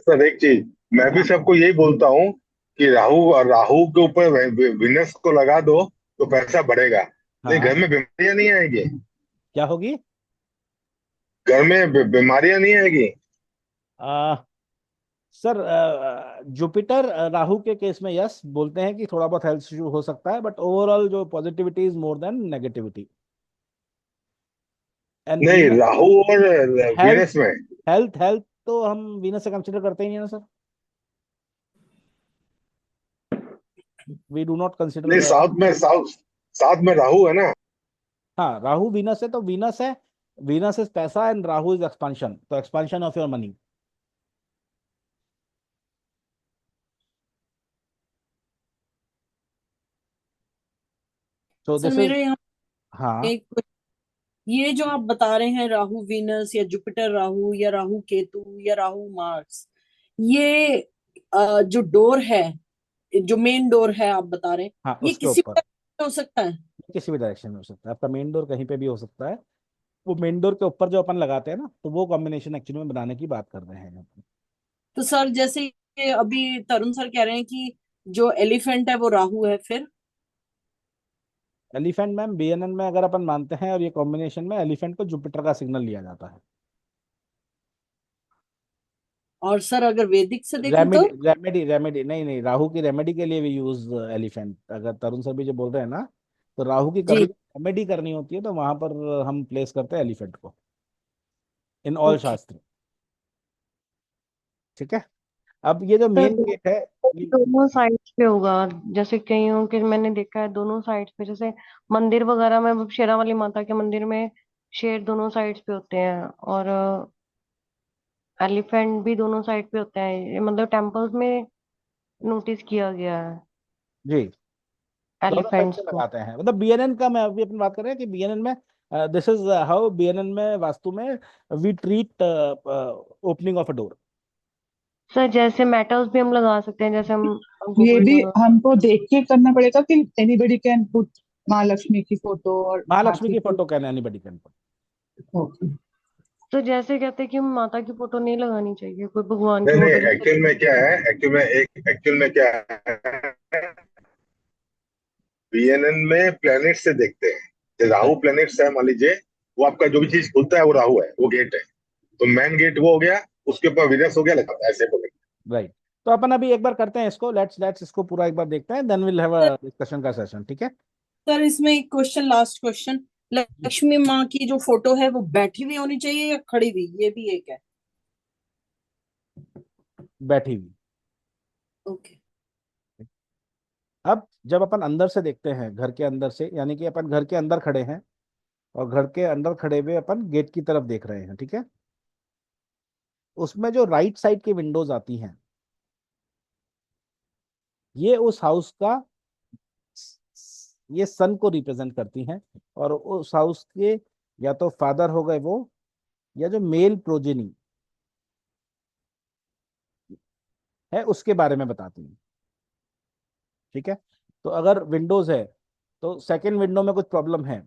सर एक चीज, मैं भी सबको यही बोलता हूँ कि राहु के ऊपर विनस को लगा दो तो पैसा बढ़ेगा। लेकिन हाँ, घर में बीमारियां नहीं आएगी। क्या होगी? घर में बीमारियां नहीं आएगी। आ, सर जुपिटर राहु के केस में यस बोलते हैं कि थोड़ा बहुत हेल्थ इशू हो सकता है, बट ओवरऑल जो positivity is more than negativity. And नहीं, राहु और हेल्थ, वीनस में। हेल्थ तो हम वीनस से कंसिडर करते ही नहीं है ना सर, वी डू नॉट नहीं, कंसिडर। साथ में राहु है ना। हाँ, राहु वीनस है तो वीनस है, वीनस इज पैसा एंड राहु इज एक्सपांशन, तो expansion of your money. So sir this is, मेरे यहाँ हाँ एक, ये जो आप बता रहे हैं राहु वीनस या जुपिटर राहु या राहु केतु या राहु मार्स, ये जो डोर है, जो मेन डोर है आप बता रहे हैं, हाँ ये उसके किसी ऊपर भी हो सकता है? किसी भी डायरेक्शन में हो सकता है, आपका मेन डोर कहीं पे भी हो सकता है। वो मेन डोर के ऊपर जो अपन लगाते हैं ना, तो वो कॉम्बिनेशन एक्चुअली में बनाने की बात कर रहे हैं यहाँ पे। तो सर जैसे ये अभी तरुण सर कह रहे हैं कि जो एलिफेंट है वो राहु है, फिर एलिफेंट मैम बीएनएन में अगर अपन मानते हैं और ये कॉम्बिनेशन में एलिफेंट को जुपिटर का सिग्नल लिया जाता है। और सर अगर वैदिक से देखें तो रेमेडी रेमेडी रेमेडी नहीं नहीं, राहु की रेमेडी के लिए भी यूज एलिफेंट, अगर तरुण सर भी जो बोल रहे हैं ना, तो राहु की जी। कभी रेमेडी करनी होती है तो वहां पर हम प्लेस करते हैं एलिफेंट को इन ऑल ओके। शास्त्र। ठीक है। अब ये जो सर मेन गेट है ये दोनों साइड्स पे होगा, जैसे कईयों के मैंने देखा है दोनों साइड्स पे, जैसे मंदिर वगैरह में शेरा वाली माता के मंदिर में शेर दोनों साइड्स पे होते हैं, और एलिफेंट भी दोनों साइड पे होते हैं, ये मतलब टेम्पल्स में नोटिस किया गया है जी दोनों साइड एलिफेंट्स से को। लगाते हैं। मतलब बीएनएन का मैं अभी अपन बात कर रहे हैं कि बीएनएन में दिस इज हाउ बीएनएन में वास्तु में we treat opening of a door. Sir जैसे मेटल्स भी हम लगा सकते हैं, जैसे हम ये गोल्ड। भी हमको देख के करना पड़ेगा कि एनीबडी कैन पुट महालक्ष्मी की फोटो और महालक्ष्मी हाथी की की? Photo can anybody can put. Okay. तो जैसे कहते हैं कि माता की फोटो नहीं लगानी चाहिए, कोई भगवान नहीं की नहीं, फोटो नहीं। एक्चुअल में क्या है, एक्चुअल में क्या है, बीएनएन में प्लैनेट से देखते हैं। जो राहु प्लैनेट्स है, मान लीजिए, वो आपका जो भी चीज खुलता है वो राहु है, वो गेट है। तो मैन गेट वो हो गया, उसके ऊपर विनस हो गया, लगाता है, ऐसे बोले। राइट। तो अपन अभी एक बार करते हैं इसको, लेट्स इसको पूरा एक बार देखते हैं, then will have a discussion का सेशन। ठीक है। सर इसमें एक क्वेश्चन, लास्ट क्वेश्चन, लक्ष्मी माँ की जो फोटो है वो बैठी हुई होनी चाहिए या खड़ी हुई, ये भी एक है। बैठी हुई। ओके। अब जब अपन अंदर से देखते हैं, घर के अंदर से, यानी कि अपन घर के अंदर खड़े हैं और घर के अंदर खड़े हुए अपन गेट की तरफ देख रहे हैं। ठीक है। उसमें जो राइट साइड की विंडोज आती हैं, ये उस हाउस का, ये सन को रिप्रेजेंट करती हैं, और उस हाउस के या तो फादर हो गए वो, या जो मेल प्रोजेनी है उसके बारे में बताती हैं। ठीक है। तो अगर विंडोज है तो सेकंड विंडो में कुछ प्रॉब्लम है,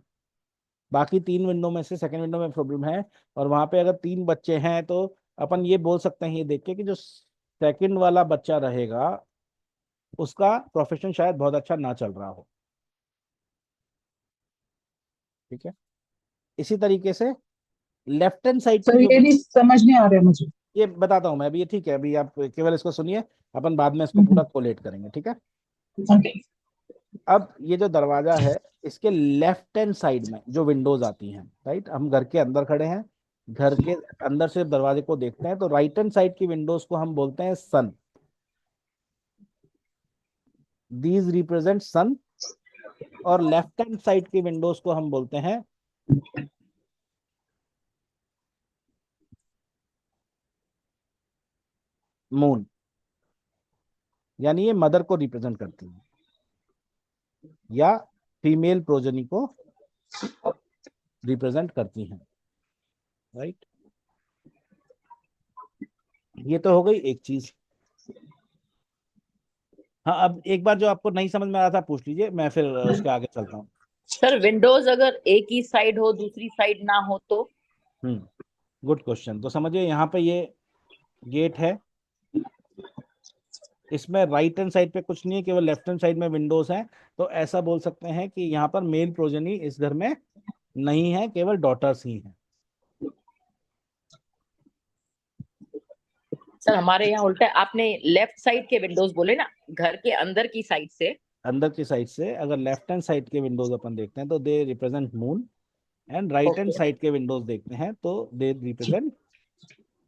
बाकी तीन विंडो में से सेकंड विंडो में प्रॉब्लम है, और वहां पे अगर तीन बच्चे हैं तो अपन ये बोल सकते हैं ये देख के कि जो सेकंड वाला बच्चा रहेगा उसका प्रोफेशन शायद बहुत अच्छा ना चल रहा हो। ठीक है। इसी तरीके से लेफ्ट हैंड साइड की सर जो, ये नहीं समझ नहीं आ रहा है मुझे। ये बताता हूं मैं अभी, ये ठीक है, अभी आप केवल इसको सुनिए, अपन बाद में इसको पूरा कोलेट करेंगे। ठीक है। ओके। अब ये जो दरवाजा है, इसके लेफ्ट हैंड साइड में जो विंडोज आती हैं, राइट, हम घर के अंदर खड़े हैं, घर के अंदर से दरवाजे को देखते हैं, तो राइट हैंड साइड की विंडोज को हम बोलते हैं सन। दीज रिप्रेजेंट सन। और लेफ्ट हैंड साइड की विंडोज को हम बोलते हैं मून, यानी ये मदर को रिप्रेजेंट करती है या फीमेल प्रोजनी को रिप्रेजेंट करती हैं। राइट। ये तो हो गई एक चीज। हाँ, अब एक बार जो आपको नहीं समझ में आ रहा था पूछ लीजिए, मैं फिर उसके आगे चलता हूँ। सर विंडोज अगर एक ही साइड हो दूसरी साइड ना हो तो? Good question. तो समझिए यहाँ पे ये गेट है, इसमें राइट हैंड साइड पे कुछ नहीं है, केवल लेफ्ट हैंड साइड में विंडोज हैं, तो ऐसा बोल सकते हैं कि यहाँ पर मेल प्रोजनी इस घर में नहीं है, केवल डॉटर्स ही हैं। सर हमारे यहाँ उल्टा है, आपने लेफ्ट साइड के विंडोज बोले ना, घर के अंदर की साइड से। अंदर की साइड से अगर लेफ्ट हैंड साइड के विंडोज अपन देखते हैं तो they represent moon, and right hand okay. Side के विंडोज देखते हैं तो दे रिप्रेजेंट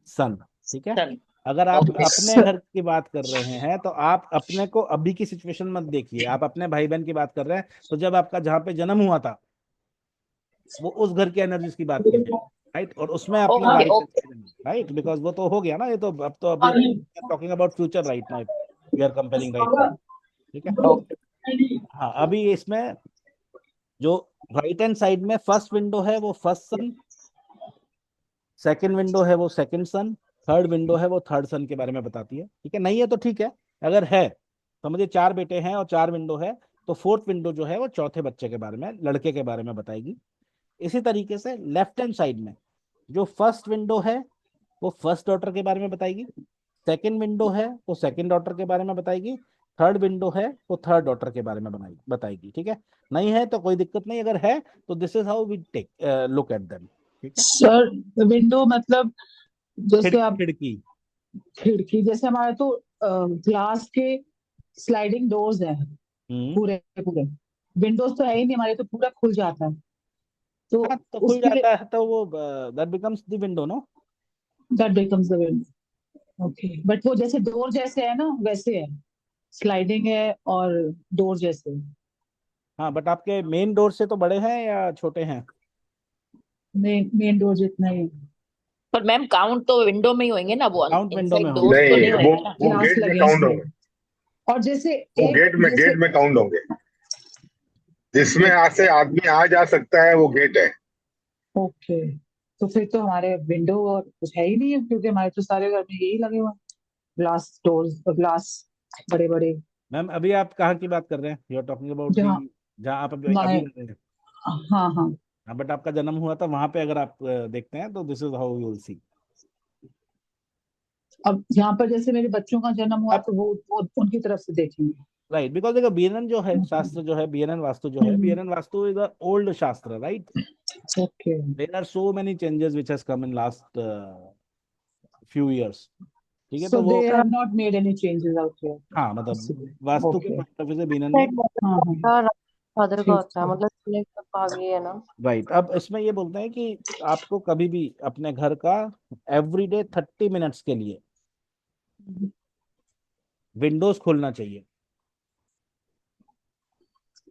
सन। ठीक है। सन। अगर आप ओके। अपने घर की बात कर रहे हैं तो आप अपने को अभी की सिचुएशन मत देखिए, आप अपने भाई बहन की बात कर रहे हैं, तो जब आपका जहाँ पे जन्म हुआ था वो उस घर की एनर्जीज की बात कीजिए। राइट। और उसमें अपना okay. Right, okay. Right, because वो तो हो गया ना, ये तो अब तो अभी talking about future right now, we are comparing right now. ठीक है। ओके। हाँ, अभी इसमें जो राइट हैंड साइड में फर्स्ट विंडो है वो फर्स्ट सन, सेकंड विंडो है वो सेकंड सन, थर्ड विंडो है वो थर्ड सन के बारे में बताती है। ठीक है। नहीं है तो ठीक है, अगर है तो मुझे चार बेटे हैं और चार विंडो है, तो फोर्थ विंडो जो है वो चौथे बच्चे के बारे में, लड़के के बारे में बताएगी। इसी तरीके से लेफ्ट हैंड साइड में जो फर्स्ट विंडो है वो फर्स्ट डॉटर के बारे में बताएगी, सेकंड विंडो है वो सेकंड डॉटर के बारे में बताएगी, थर्ड विंडो है वो थर्ड डॉटर के बारे में बनाई बताएगी, ठीक है। नहीं है तो कोई दिक्कत नहीं, अगर है तो this is how we take look at them, ठीक है। सर विंडो मतलब जैसे खिड़की आप खिड़की। खिड़की, जैसे हमारे तो ग्लास के स्लाइडिंग डोर्स है हम्म। पूरे पूरे। विंडोज तो है ही नहीं हमारे, तो पूरा खुल जाता है, तो हाँ तो खुल उसके लिए जाता है तो वो that becomes the window, no. That becomes the window. Okay, but वो जैसे डोर जैसे है ना वैसे है, स्लाइडिंग है और डोर जैसे है। हाँ बट आपके मेन डोर से तो बड़े हैं या छोटे हैं? मेन डोर जितना ही पर मैम काउंट तो विंडो में ही होंगे ना, वो काउंट विंडो में इनसाइड होंगे। डोर्स तो नहीं, नहीं वो होंगे ना। वो ग्लास गेट में लगे हैं काउंट इसलिए। होंगे। और जैसे वो एक जैसे गेट में काउंट होंगे। जिसमें एक आज से आदमी आ जा सकता है वो गेट है। ओके, तो फिर तो हमारे विंडो और कुछ है ही नहीं है, क्योंकि हमारे तो सारे घर में यही लगे हुए हैं, ग्लास डोर्स, ग्लास बड़े बड़े। मैम अभी आप कहाँ की बात कर रहे हैं? You are talking about the जहाँ जहाँ आप अभी अभी मैं रह रहे हैं। हाँ हाँ, हाँ बट आपका जन्म हुआ था वहां पे, अगर आप देखते हैं तो this is how you will see. अब यहाँ पर जैसे मेरे बच्चों का जन्म हुआ अब तो वो उनकी तरफ से देखेंगे। राइट, बिकॉज देखो बीएनएन जो है शास्त्र जो है, बीएनएन वास्तु जो है, BNN vastu is a old shastra, right. Okay, there are so many changes which has come in last few years, ठीक है। सो तो दे वो have not made any changes out here हाँ मतलब पॉसिबल। वास्तु के ओके, पॉइंट ऑफ व्यू से BNN में। Set हाँ हाँ, फादर का ठीक होता है, है। मतलब सब आ गई है ना। राइट, अब इसमें ये बोलते हैं कि आपको कभी भी अपने घर का एवरीडे 30 मिनट्स के लिए विंडोज खोलना चाहिए,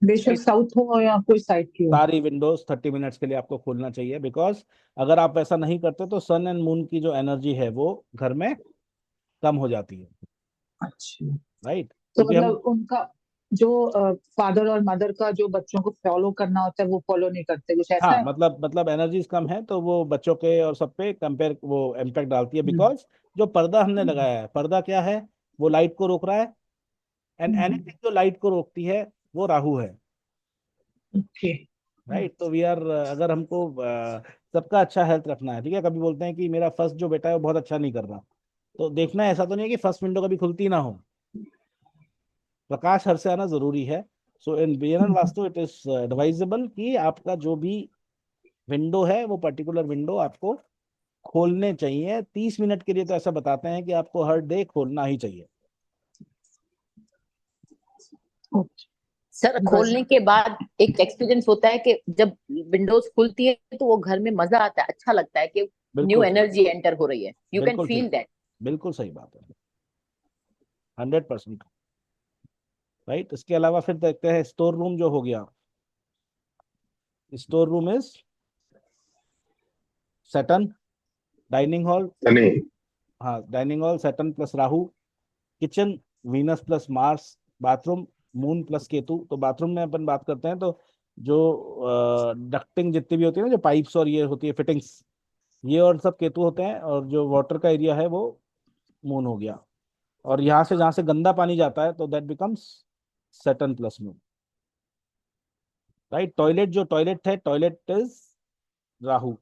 बेशक राइट। साउथ हो या कोई साइड की हो। सारी विंडोज 30 मिनट्स के लिए आपको खोलना चाहिए, बिकॉज अगर आप वैसा नहीं करते तो सन एंड मून की जो एनर्जी है वो घर में कम हो जाती है, अच्छा, राइट। तो क्योंकि हम मतलब उनका जो फादर और मदर का जो बच्चों को फॉलो करना होता है वो फॉलो नहीं करते, कुछ ऐसा हाँ है। मतलब एनर्जीज कम है तो वो बच्चों के और सब पे कंपेयर वो इम्पैक्ट डालती है, हम्म, बिकॉज जो पर्दा हमने हम्म, लगाया है, पर्दा क्या है? वो लाइट को रोक रहा है, एंड हम्म, एनीथिंग जो लाइट को रोकती है वो राहु है, ओके, राइट। तो वी आर अगर हमको सबका अच्छा हेल्थ रखना है, ठीक है। कभी बोलते हैं कि मेरा फर्स्ट जो बेटा है वो बहुत अच्छा नहीं कर रहा, तो देखना है, ऐसा तो नहीं है कि फर्स्ट विंडो कभी खुलती ना हो, प्रकाश हर से आना जरूरी है। So in BNN hmm, Vastu it is advisable कि आपका जो भी विंडो है वो पर्टिकुलर विंडो आपको खोलने चाहिए 30 मिनट के लिए, तो ऐसा बताते हैं कि आपको हर डे खोलना ही चाहिए। ओके, सर बस खोलने के बाद एक एक्सपीरियंस होता है कि जब विंडोज खुलती है तो वो घर में मजा आता है, अच्छा लगता है कि न्यू बिल्कुल सही, एनर्जी एंटर हो रही है, यू कैन बिल्कुल सही, फील दैट। बिल्कुल सही बात है, 100%, राइट। इसके अलावा फिर देखते हैं स्टोर रूम जो हो गया। Store room is Saturn, dining hall, Shani. हाँ dining hall Saturn plus Rahu, kitchen Venus plus Mars, bathroom moon plus Ketu. तो बाथरूम में अपन बात करते हैं तो जो डक्टिंग जितनी भी होती है ना, जो पाइप्स और ये होती है फिटिंग्स, ये और सब केतु होते हैं, और जो वाटर का एरिया है वो मून हो गया। और यहाँ से जहाँ से गंदा पानी जाता है तो that becomes Saturn plus moon, right. Toilet जो टॉयलेट है, toilet is Rahu.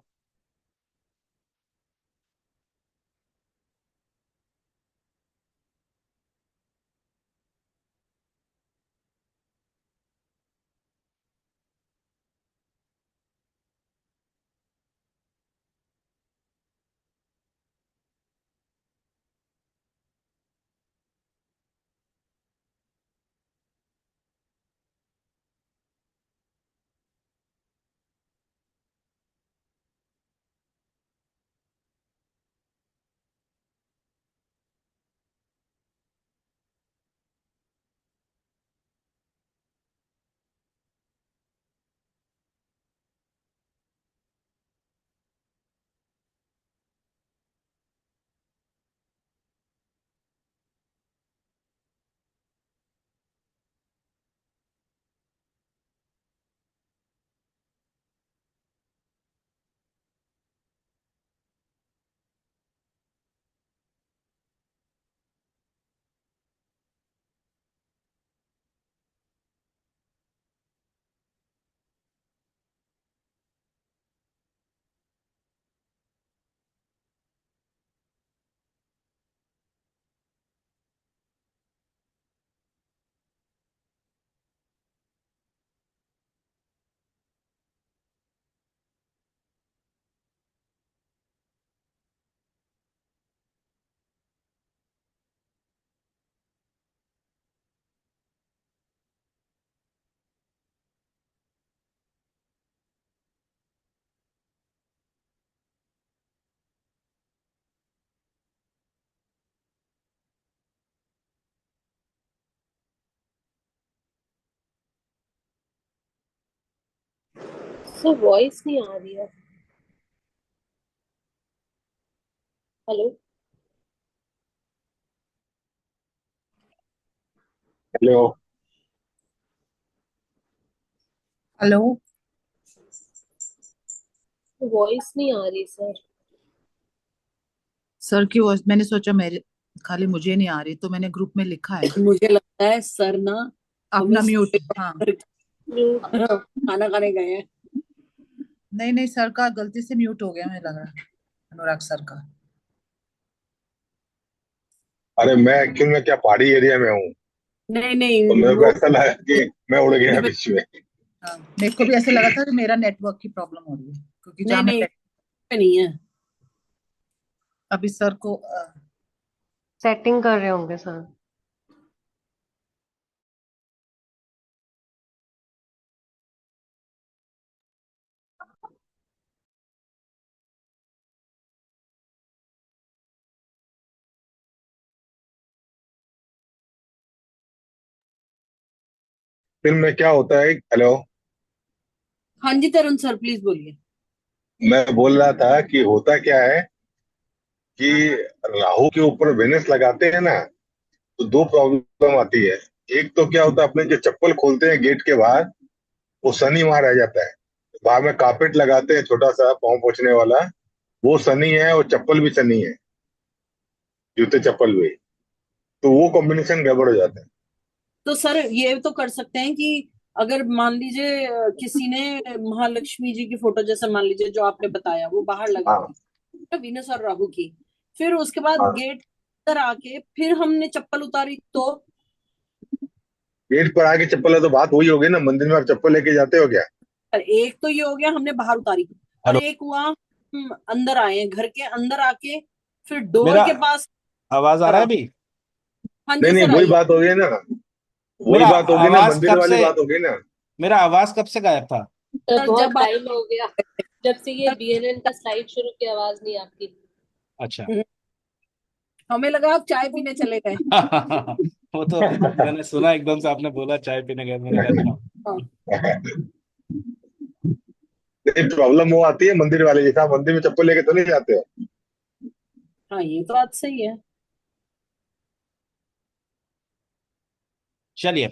Sir voice नहीं आ रही है। हेलो। हेलो। हेलो। वॉइस नहीं आ रही सर। सर की वॉइस मैंने सोचा मेरे खाली मुझे नहीं आ रही, तो मैंने ग्रुप में लिखा है मुझे लगता है सर ना हमें अपना म्यूट। हाँ, म्यूट। खाना खाने गए हैं। नहीं नहीं, सर का गलती से म्यूट हो गया, मुझे लग रहा है अनुराग सर का। अरे मैं एक्चुअल में क्या पहाड़ी एरिया में हूँ, नहीं नहीं, तो मेरे को वो ऐसा लगा कि मैं उड़ गया बीच में। हाँ, मेरे को भी ऐसे लगा था कि मेरा नेटवर्क की प्रॉब्लम हो रही है, क्योंकि नहीं जहाँ मैं नहीं नहीं है। अभी सर को सेटिंग कर रहे होंगे सर। फिल्म में क्या होता है, हेलो, हाँ जी तरुण सर प्लीज बोलिए। मैं बोल रहा था कि होता क्या है कि राहु के ऊपर वेनस लगाते हैं ना, तो दो प्रॉब्लम आती है। एक तो क्या होता है, अपने जो चप्पल खोलते हैं गेट के बाहर, वो शनि वहां रह जाता है। बाहर में कारपेट लगाते हैं छोटा सा पाँव पोंछने वाला, वो शनि है, और चप्पल भी शनि है, जूते चप्पल भी। तो वो कॉम्बिनेशन गड़बड़ हो जाता है। तो सर ये तो कर सकते हैं कि अगर मान लीजिए किसी ने महालक्ष्मी जी की फोटो जैसे मान लीजिए जो आपने बताया वो बाहर लगा हाँ, दी वीनस और राहु की, फिर उसके बाद हाँ। गेट अंदर आके फिर हमने चप्पल उतारी तो। गेट पर आके चप्पल है तो बात वही होगी ना, मंदिर में आप चप्पल लेके जाते हो क्या? एक तो ये हो गया हमने बाहर उतारी, और हेलो। एक हुआ हम अंदर आए हैं घर के अंदर आके फिर डोर मेरा के पास आवाज आ रहा है करा। अभी? हाँ नहीं जी नहीं, सर वही आइए। बात होगी ना, वही मेरा बात होगी ना, आवाज मंदिर कब वाली से बात होगी ना। मेरा आवाज कब से गायब था? सर सर बहुत जब आप टाइम हो गया, जब से ये बीएनएन का स्लाइड शुरू किया आवाज नहीं आपकी। अच्छा। हमें लगा आप चाय पीने चले गए। वो तो मैंने सुना एकदम से, आपने बोला चाय पीने गए, मैंने कहा अच्छा। हाँ प्रॉब्लम वो आती है मंदिर वाले, जैसा आप मंदिर में चप्पल लेके तो नहीं जाते हो। हाँ ये तो बात सही है। चलिए,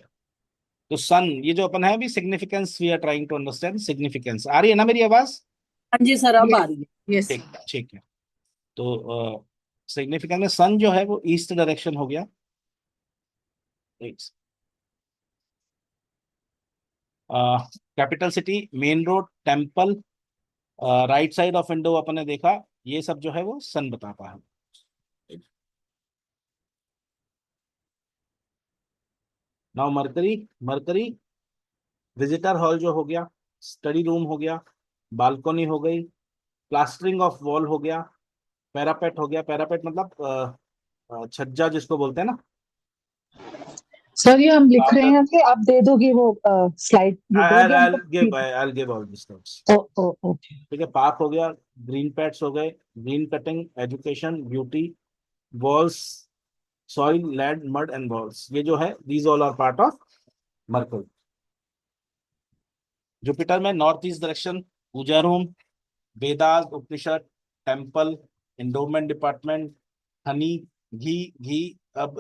तो सन, ये जो अपन है अभी significance, we are trying to understand significance. आ रही है ना मेरी आवाज? हाँ जी सर अब आ रही है। यस। ठीक ठीक है। तो सिग्निफिकेंस में सन जो है वो ईस्ट डायरेक्शन हो गया। Capital city, main road, temple, right side of window अपन ने देखा, ये सब जो है वो सन बताता है। Now mercury, mercury visitor hall जो हो गया, स्टडी रूम हो गया, बालकनी हो गई, प्लास्टरिंग ऑफ वॉल हो गया, पैरापेट हो गया। पैरापेट मतलब छज्जा जिसको बोलते हैं ना। सर ये हम लिख रहे आफ्टर हैं कि आप दे दोगे वो स्लाइड, ये दोगे हमको I'll give all these notes। Oh oh okay. ठीक है, पार्क हो गया, ग्रीन पैड्स हो गए, green cutting, education, beauty, walls, soil, land, mud and walls, ये जो है these all are part of Mercury. Jupiter में north east direction, puja room, Vedas, Upanishad, temple, endowment department, honey, ghee, ghee. अब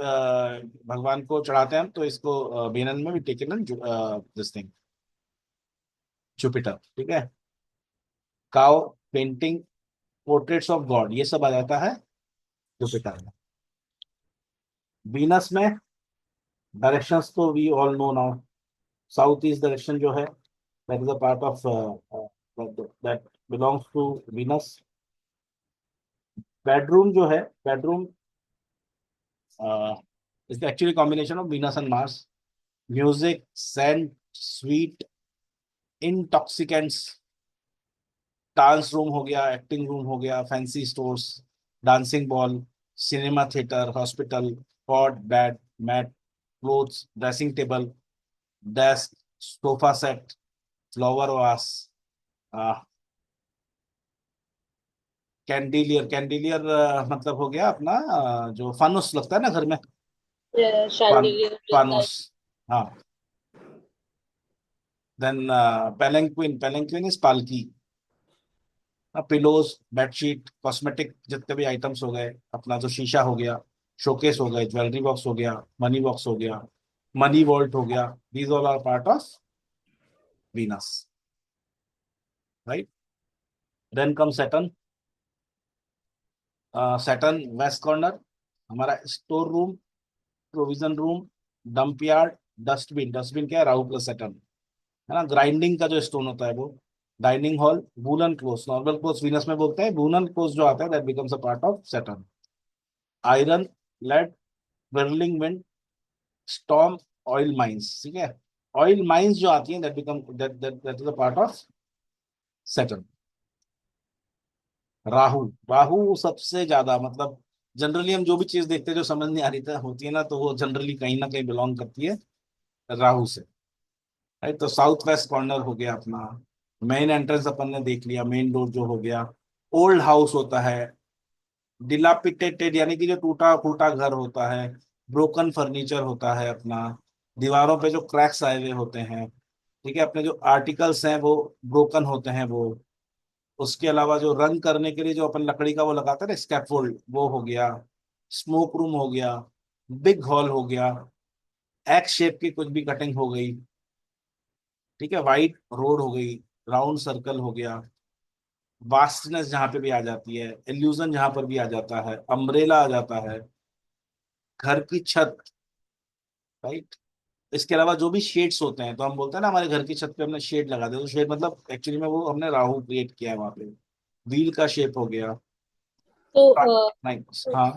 भगवान को चढ़ाते हैं हम, तो इसको बीनन में भी टेकन दिस थिंग, जुपिटर। ठीक है, cow, painting, portraits of God, ये सब आ जाता है जुपिटर में। वीनस में डायरेक्शंस तो we all know now. South east direction जो है, that is a part of that belongs to Venus. Bedroom जो है, bedroom is actually combination of Venus and Mars. Music, scent, sweet, intoxicants, dance room हो गया, acting room हो गया, fancy stores, dancing ball, cinema theatre, hospital, cot, bed, mat, clothes, dressing table, desk, sofa set, flower vase, chandelier. कैंडिलियर मतलब हो गया अपना जो फानुस लगता है ना घर में, फान शैंडिलियर, फानुस। हाँ, देन पेलेंक्विन इज पालकी। पिलोज, बेडशीट, कॉस्मेटिक जितने भी आइटम्स हो गए, अपना जो शीशा हो गया, शोकेस हो गए, ज्वेलरी बॉक्स हो गया, मनी बॉक्स हो गया, मनी वॉल्ट हो गया, these all are part of Venus, right. Then come Saturn. Saturn west corner, हमारा store room, provision room, dump yard, dustbin. Dustbin क्या है? राहु प्लस सैटर्न, है ना। ग्राइंडिंग का जो स्टोन होता है वो, dining hall, woollen cloth. Normal cloth Venus में बोलते हैं, वूलन क्लोथ जो आता है that becomes a part of Saturn. Iron, lead, whirling wind, storm, oil mines, ठीक है। ऑयल माइंस जो आती हैं that become that is a part of Saturn. Rahu, Rahu सबसे ज्यादा, मतलब जनरली हम जो भी चीज देखते हैं जो समझ नहीं आ रही था होती है ना, तो वो जनरली कहीं ना कहीं बिलोंग करती है राहु से, राइट। तो साउथ वेस्ट कॉर्नर हो गया अपना। मेन एंट्रेंस अपन ने देख लिया, मेन डोर जो हो गया। ओल्ड हाउस होता है, डिलापिटेटेड यानी कि जो टूटा फूटा घर होता है, ब्रोकन फर्नीचर होता है अपना, दीवारों पे जो क्रैक्स आए हुए होते हैं, ठीक है, अपने जो आर्टिकल्स हैं वो ब्रोकन होते हैं वो। उसके अलावा जो रंग करने के लिए जो अपन लकड़ी का वो लगाते हैं ना, स्कैफोल्ड, वो हो गया। स्मोक रूम हो गया, बिग हॉल हो गया, एक्स शेप की कुछ भी कटिंग हो गई, ठीक है, वाइट रोड हो गई, राउंड सर्कल हो गया, वास्टनेस जहां पे भी आ जाती है, इल्यूजन जहां पर भी आ जाता है, अम्ब्रेला आ जाता है, घर की छत, राइट। इसके अलावा जो भी शेड्स होते हैं, तो हम बोलते हैं ना हमारे घर की छत पे हमने शेड लगा दिया, तो शेड मतलब एक्चुअली में वो हमने राहु क्रिएट किया है वहां पे। व्हील का शेप हो गया। तो नाइस, हाँ।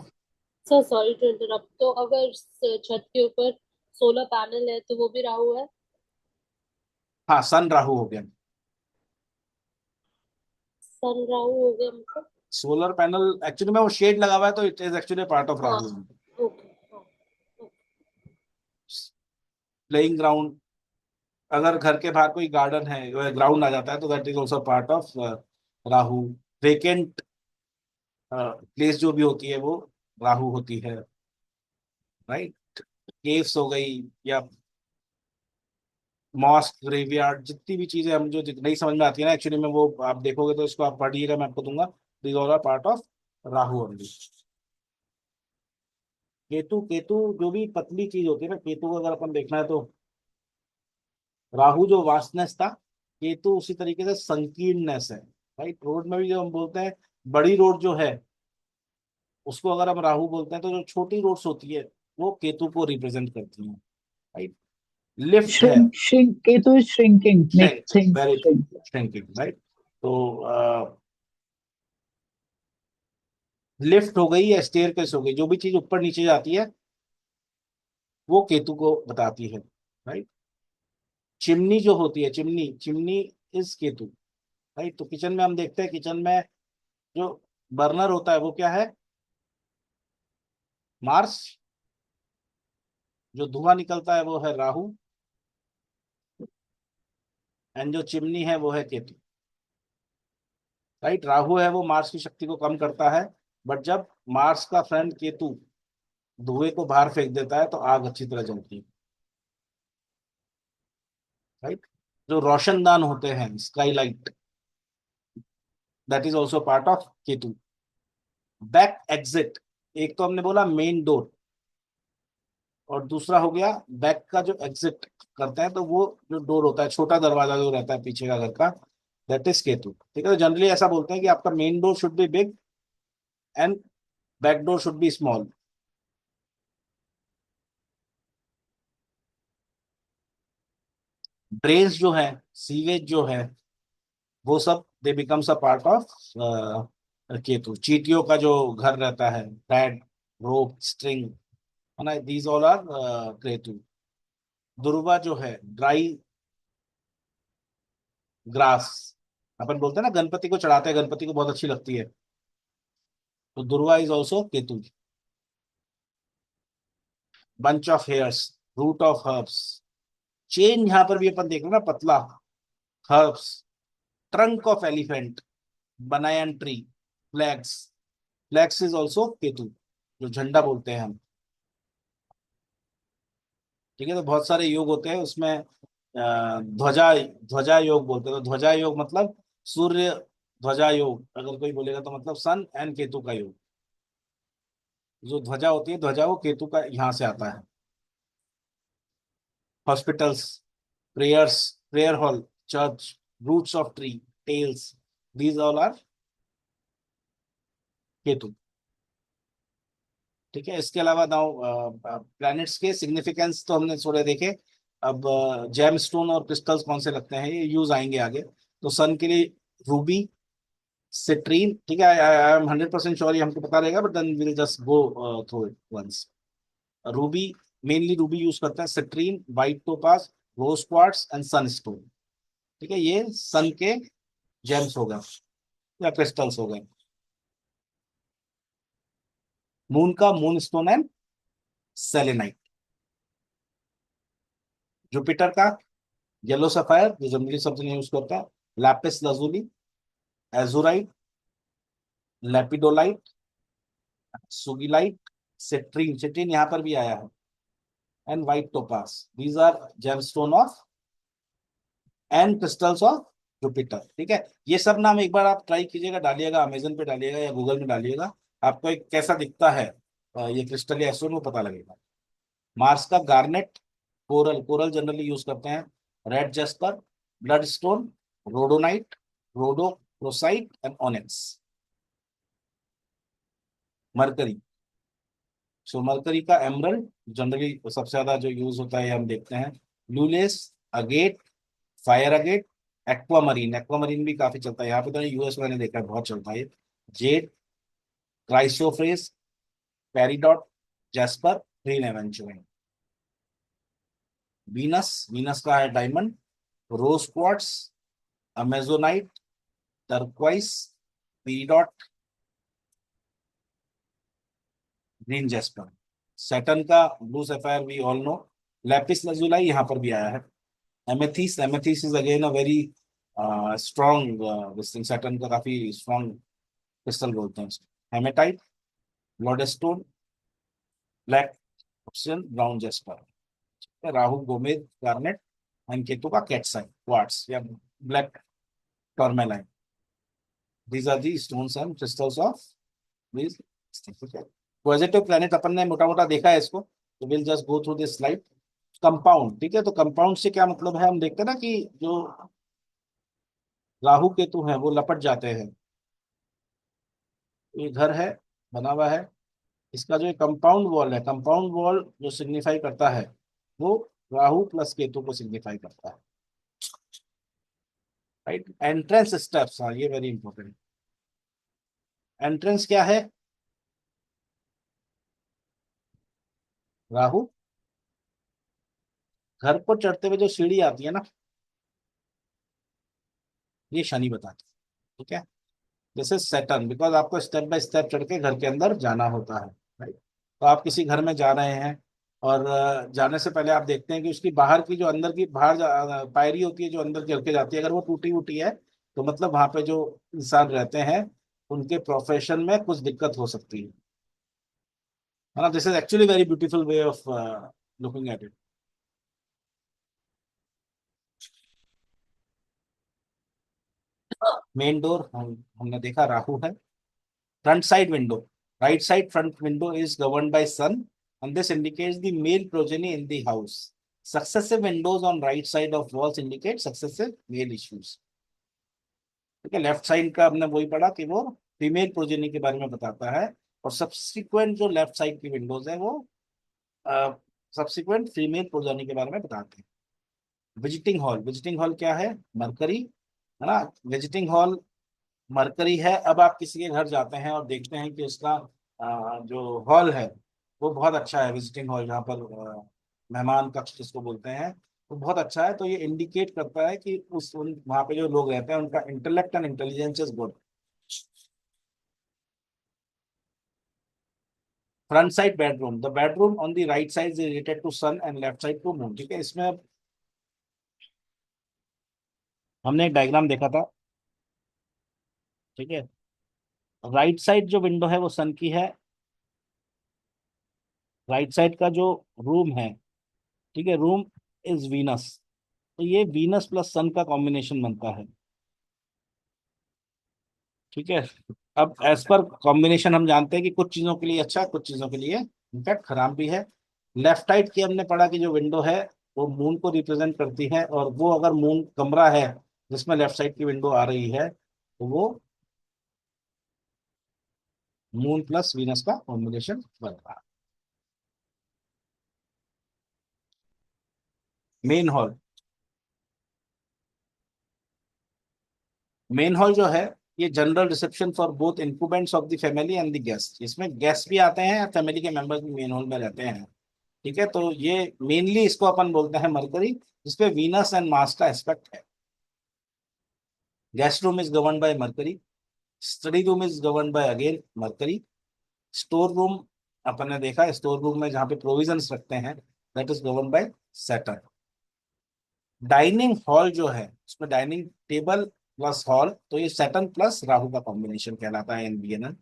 सर सॉरी टू इंटरप्ट, तो अगर छत के ऊपर सोलर पैनल है तो वो भी राहु है? हाँ, सन राहु हो गया। सन राहु हो गया मतलब? सोलर पैनल एक्चुअली में वो शेड लगा हुआ है, तो it is actually part of हाँ, राहु। ओके, हाँ, ओके। प्लेइंग ग्राउंड, अगर घर के बाहर कोई गार्डन है, ग्राउंड आ जाता है, तो that is also part of Rahu. Vacant place जो भी होती है वो राहु होती है, राइट। केव्स हो गई, या मॉस्क, ग्रेवयार्ड, जितनी भी चीजें हम जो नहीं समझ में आती है ना एक्चुअली में, वो आप देखोगे तो इसको आप पढ़िएगा, मैं आपको दूंगा। This all are part of Rahu only. Ketu, Ketu जो भी पतली चीज होती है ना, केतु को अगर अपन देखना है तो, राहु जो वास्टनेस था, केतु उसी तरीके से संकीर्णनेस है, राइट। रोड में भी जो हम बोलते हैं बड़ी रोड जो है, उसको अगर हम राहु बोलते हैं, तो जो छोटी रोड्स होती है वो केतु को रिप्रेजेंट करती हैं, राइट। लिफ्ट है, Shrink, shrink. Ketu is shrinking, make shrink, things very true, shrink. Shrinking, right. तो लिफ्ट हो गई या स्टेयरकेस हो गई, जो भी चीज ऊपर नीचे जाती है वो केतु को बताती है, राइट। चिमनी जो होती है, chimney, chimney is Ketu, right. तो किचन में हम देखते हैं, किचन में जो बर्नर होता है वो क्या है? मार्स। जो धुआं निकलता है वो है राहु, एंड जो चिमनी है वो है केतु, राइट। राहु है वो मार्स की शक्ति को कम करता है, बट जब मार्स का फ्रेंड केतु धुएं को बाहर फेंक देता है तो आग अच्छी तरह जलती है, राइट। जो रोशनदान होते हैं, Skylight, that is also part of Ketu. Back exit, एक तो हमने बोला मेन डोर, और दूसरा हो गया बैक का जो एग्जिट करते हैं, तो वो जो डोर होता है, छोटा दरवाजा जो रहता है पीछे का घर का, दैट इज केतु, ठीक है। तो जनरली ऐसा बोलते हैं कि आपका main door should be big and back door should be small. Drains जो है, सीवेज जो है, वो सब दे becomes a part of Ketu. चींटियों का जो घर रहता है, थ्रेड, रोप, स्ट्रिंग, है ना, दीज ऑल आर केतु। दुर्वा जो है, ड्राई ग्रास, अपन बोलते हैं ना गणपति को चढ़ाते हैं, गणपति को बहुत अच्छी लगती है, तो durva is also Ketu. Bunch of hairs, root of herbs, chain यहाँ पर भी अपन देख रहे हैं ना, पतला, herbs, trunk of elephant, banyan tree, flags, flags is also Ketu, जो झंडा बोलते हैं हम, ठीक है। तो बहुत सारे योग होते हैं उसमें, ध्वजा ध्वजा योग बोलते हैं। तो ध्वजा योग मतलब सूर्य ध्वजा योग अगर कोई बोलेगा तो मतलब सन एंड केतु का योग। जो ध्वजा होती है, ध्वजा वो केतु का यहाँ से आता है। Hospitals, prayers, prayer hall, church, roots of tree, tails, these all are Ketu. ठीक है, इसके अलावा नाउ प्लैनेट्स के सिग्निफिकेंस तो हमने थोड़े देखे। अब जेम स्टोन और क्रिस्टल्स कौन से लगते हैं ये यूज आएंगे आगे। तो सन के लिए रूबी, सिट्रीन, ठीक है, आई एम 100% श्योर ये हमको पता रहेगा, but then will just go through it once. Ruby, mainly ruby use करते हैं, citrine, white topaz, rose quartz and sunstone. ठीक है, ये सन के जेम्स हो गए या क्रिस्टल्स हो गए। मून का moon stone and selenite. Jupiter का येलो सफायर जो जनरली सब जने यूज करता है, lapis lazuli, azurite, lepidolite, sugilite, citrine, citrine यहाँ पर भी आया है, and white topaz. These are gemstone of and crystals of Jupiter. ठीक है, ये सब नाम एक बार आप ट्राई कीजिएगा, डालिएगा अमेजन पे, डालिएगा या गूगल में डालिएगा, आपको एक कैसा दिखता है ये क्रिस्टल या स्टोन वो पता लगेगा। मार्स का garnet, coral, coral generally use करते हैं, red jasper, blood stone, rhodonite, rhodochrosite and onyx. Mercury, so Mercury का एमरल्ड जनरली सबसे ज्यादा जो यूज होता है हम देखते हैं। लूलेस, agate, fire agate, aquamarine, aquamarine भी काफी चलता है यहाँ पे, तो यूएस मैंने देखा है बहुत चलता है। Jade, chrysoprase, peridot, jasper, green aventurine. Venus, Venus का है diamond, rose quartz, amazonite, turquoise, peridot, green jasper. Saturn का blue sapphire we all know, lapis lazuli यहाँ पर भी आया है। Amethyst, amethyst is again a very strong this thing, Saturn का काफी स्ट्रॉन्ग क्रिस्टल बोलते हैं इसको। Hematite, lodestone, black obsidian, brown jasper. Rahu gomed garnet and Ketu का कैटसाइन क्वार्ट्स या black टर्मेलाइन। These are the stones and crystals of this. Positive planet अपन ने मोटा मोटा देखा है इसको, तो will just go through this slide. Compound, ठीक है, तो कंपाउंड से क्या मतलब है, हम देखते हैं ना कि जो राहु केतु है वो लपट जाते हैं। ये घर है, बना हुआ है, इसका जो कंपाउंड वॉल है, कंपाउंड वॉल जो सिग्निफाई करता है वो राहु प्लस केतु को सिग्निफाई करता है। राइट, एंट्रेंस स्टेप्स, हाँ ये वेरी इंपॉर्टेंट। एंट्रेंस क्या है, राहु, घर को चढ़ते हुए जो सीढ़ी आती है ना, ये शनि बताते हैं। ठीक है, जैसे सैटर्न, बिकॉज आपको स्टेप बाय स्टेप चढ़ के घर के अंदर जाना होता है। राइट, तो आप किसी घर में जा रहे हैं और जाने से पहले आप देखते हैं कि उसकी बाहर की जो अंदर की बाहर पायरी होती है जो अंदर चल के जाती है, अगर वो टूटी फूटी है तो मतलब वहां पे जो इंसान रहते हैं उनके प्रोफेशन में कुछ दिक्कत हो सकती है ना। This is actually very beautiful way of looking at it. Main door हमने देखा राहु है। Front side window, right side front window is governed by sun, and this indicates the male progeny in the house. Successive windows on right side of walls indicate successive male issues. ठीक है, left side का हमने वही पढ़ा कि वो female progeny के बारे में बताता है, और सब्सिक्वेंट जो लेफ्ट साइड की विंडोज है वो सब्सिक्वेंट फीमेल प्रोजेनी के बारे में बताते हैं। विजिटिंग हॉल, विजिटिंग हॉल क्या है, मरकरी, है ना। विजिटिंग हॉल मरकरी है। अब आप किसी के घर जाते हैं और देखते हैं कि उसका जो हॉल है वो बहुत अच्छा है, विजिटिंग हॉल जहाँ पर मेहमान कक्ष जिसको बोलते हैं, वो बहुत अच्छा है, तो ये इंडिकेट करता है कि उस वहाँ पे जो लोग रहते हैं उनका intellect and intelligence is good. Front side bedroom, the bedroom on the right side is related to sun and left side to moon. ठीक है, इसमें हमने एक डायग्राम देखा था। ठीक है, राइट साइड जो विंडो है वो सन की है, राइट साइड का जो रूम है, ठीक है, रूम इज वीनस, तो ये वीनस प्लस सन का कॉम्बिनेशन बनता है। ठीक है। अब एज पर कॉम्बिनेशन हम जानते हैं कि कुछ चीजों के लिए अच्छा है, कुछ चीजों के लिए इनफैक्ट खराब भी है। लेफ्ट साइड की हमने पढ़ा कि जो विंडो है वो मून को रिप्रेजेंट करती है, और वो अगर मून कमरा है जिसमें लेफ्ट साइड की विंडो आ रही है तो वो मून प्लस वीनस का कॉम्बिनेशन बन रहा है। मेन हॉल, मेन हॉल जो है ये general reception for both incumbents of the family and the guest. इसमें गेस्ट भी आते हैं, फैमिली के मेंबर्स भी मेन हॉल में रहते हैं। ठीक है, तो ये मेनली इसको अपन बोलते हैं मरकरी, जिसपे वीनस एंड मार्स का एस्पेक्ट है। Guest room is govern by Mercury, study room is govern by again Mercury, store room अपन ने देखा, स्टोर रूम में जहाँ पे प्रोविजंस रखते हैं that is govern bye Saturn. Dining hall जो है उसमें डाइनिंग टेबल प्लस हॉल, तो ये सैटर्न प्लस राहु का कॉम्बिनेशन कहलाता है in BNN.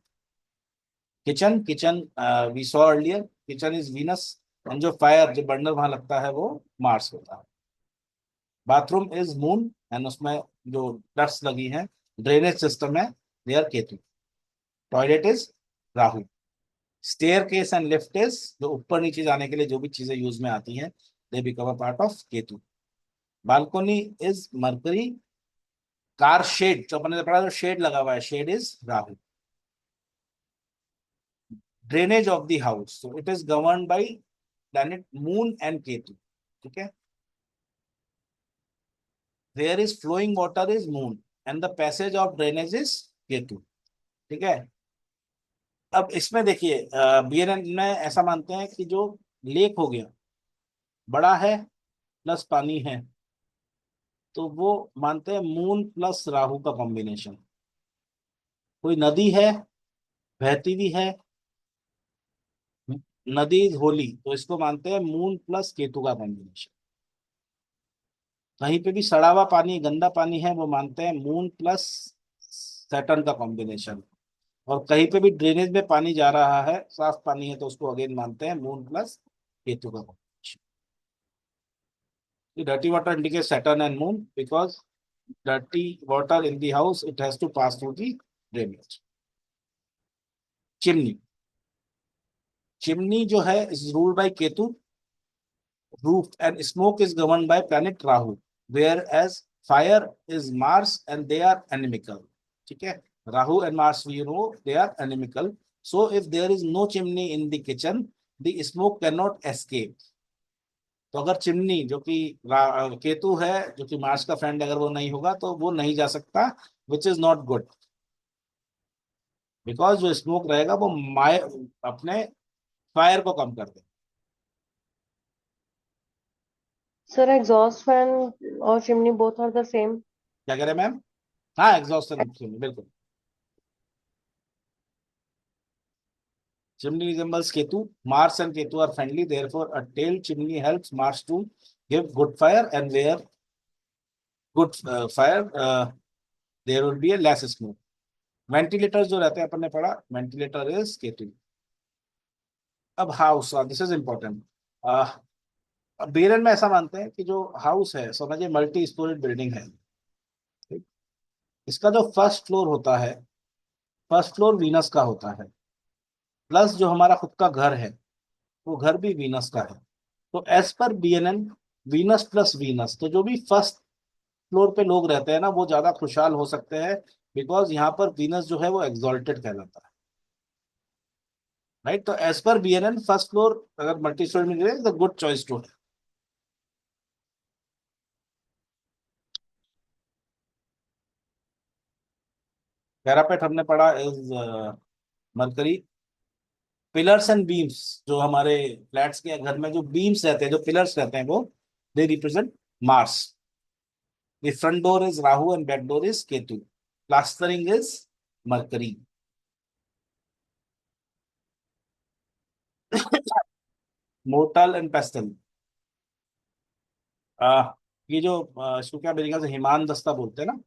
Kitchen, kitchen we saw earlier, kitchen is Venus, and जो फायर जो बर्नर वहां लगता है वो मार्स होता है। बाथरूम इज मून, एंड उसमें जो डस्ट लगी है ड्रेनेज सिस्टम है they are Ketu. Toilet is Rahu. Staircase and lift is, जो ऊपर नीचे जाने के लिए जो भी चीजें यूज में आती हैं they become a part of Ketu. Balcony is Mercury. Car shade जो अपने पढ़ा, जो शेड लगा हुआ है shade is Rahu. Drainage of the house, so it is governed by planet moon and ketu. ठीक है। There is flowing water is moon and the passage of drainage is ketu। ठीक है। अब इसमें देखिए बीएनएन में ऐसा मानते हैं कि जो लेक हो गया बड़ा है प्लस पानी है, तो वो मानते हैं मून प्लस राहु का कॉम्बिनेशन। कोई नदी है बहती भी है, नदी होली, तो इसको मानते हैं मून प्लस केतु का कॉम्बिनेशन। कहीं पे भी सड़ा हुआ पानी गंदा पानी है वो मानते हैं मून प्लस सैटर्न का कॉम्बिनेशन। और कहीं पे भी ड्रेनेज में पानी जा रहा है साफ पानी है तो उसको अगेन मानते हैं मून प्लस केतु का combination. Dirty water indicate Saturn and moon because dirty water in the house it has to pass through the drainage. Chimney, chimney जो है is ruled by Ketu. Roof and smoke is governed by planet Rahu, whereas fire is Mars and they are animical. ठीक है, Rahu and Mars we know they are animical. So if there is no chimney in the kitchen, the smoke cannot escape. तो अगर chimney जो कि केतु है जो कि Mars का फ्रेंड अगर वो नहीं होगा तो वो नहीं जा सकता, which is not good, because जो स्मोक रहेगा वो माय अपने फायर को कम कर देगा। सर एग्जॉस्ट फैन और chimney both are the same? क्या कह रहे हैं मैम? हाँ एग्जॉस्ट बिल्कुल। Chimney resembles Ketu. Mars and Ketu are friendly. Therefore, a tailed chimney helps Mars to give good fire, and where good fire, there will be a less smoke. Ventilators जो रहते हैं अपन ने पढ़ा, ventilator is Ketu. अब house, this is important. बेरन में ऐसा मानते हैं कि जो हाउस है समझिए मल्टी स्टोरेज बिल्डिंग है, ठीक? इसका जो फर्स्ट फ्लोर होता है, फर्स्ट फ्लोर वीनस का होता है, प्लस जो हमारा खुद का घर है वो घर भी वीनस का है। तो as per BNN Venus plus Venus, तो जो भी फर्स्ट फ्लोर पे लोग रहते हैं ना वो ज्यादा खुशहाल हो सकते हैं, बिकॉज यहाँ पर वीनस जो है वो एग्जॉल्टेड कहलाता है। राइट, तो as per BNN first floor अगर मल्टी स्टोरी में गिरे तो गुड चॉइस टू। पैरापेट हमने पढ़ा is Mercury. Pillars and beams, जो हमारे फ्लैट्स के घर में जो बीम्स रहते हैं जो पिलर्स रहते हैं वो they represent Mars. The front door is Rahu and back door is Ketu. Plastering is Mercury. Mortar and pestle. ये जो इसको क्या मेरे ख्याल से हिमान दस्ता बोलते हैं ना,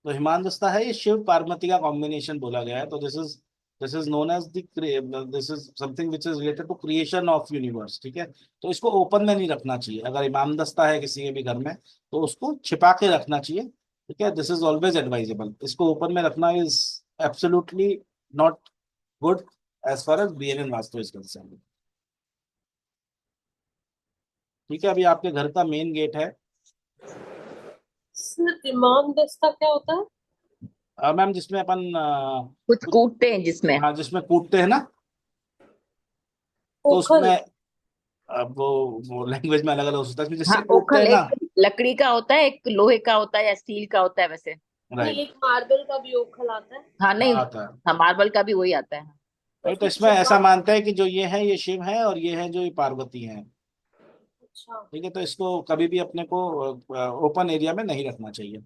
तो हिमान दस्ता है ये शिव पार्वती का कॉम्बिनेशन बोला गया है। तो this is this is known as this is something which is related to creation of universe, ठीक है। तो इसको ओपन में नहीं रखना चाहिए। अगर इमाम दस्ता है किसी के भी घर में तो उसको छिपा के रखना चाहिए, ठीक है। This is always advisable. इसको ओपन में रखना is absolutely not good as far as BNN vastu is concern, ठीक है। अभी आपके घर का मेन गेट है। सर इमाम दस्ता क्या होता है? मैम जिसमें अपन कुछ कूटते हैं जिसमें। हाँ जिसमें कूटते हैं ना, तो ओखल। उसमें अब वो लैंग्वेज में अलग अलग हो सकता है, इसमें जिससे हाँ, कूटते ओखल हैं ना। एक लकड़ी का होता है, एक लोहे का होता है या स्टील का होता है वैसे। नहीं, राइट, एक मार्बल का भी ओखल आता है। हाँ नहीं, आता है। हाँ मार्बल का भी वही आता है। तो नहीं तो उसको इसमें ऐसा छिपा। मानते हैं कि जो ये है ये शिव है और ये है जो ये पार्वती है, अच्छा। ठीक है। तो इसको कभी भी अपने को ओपन एरिया में नहीं रखना चाहिए।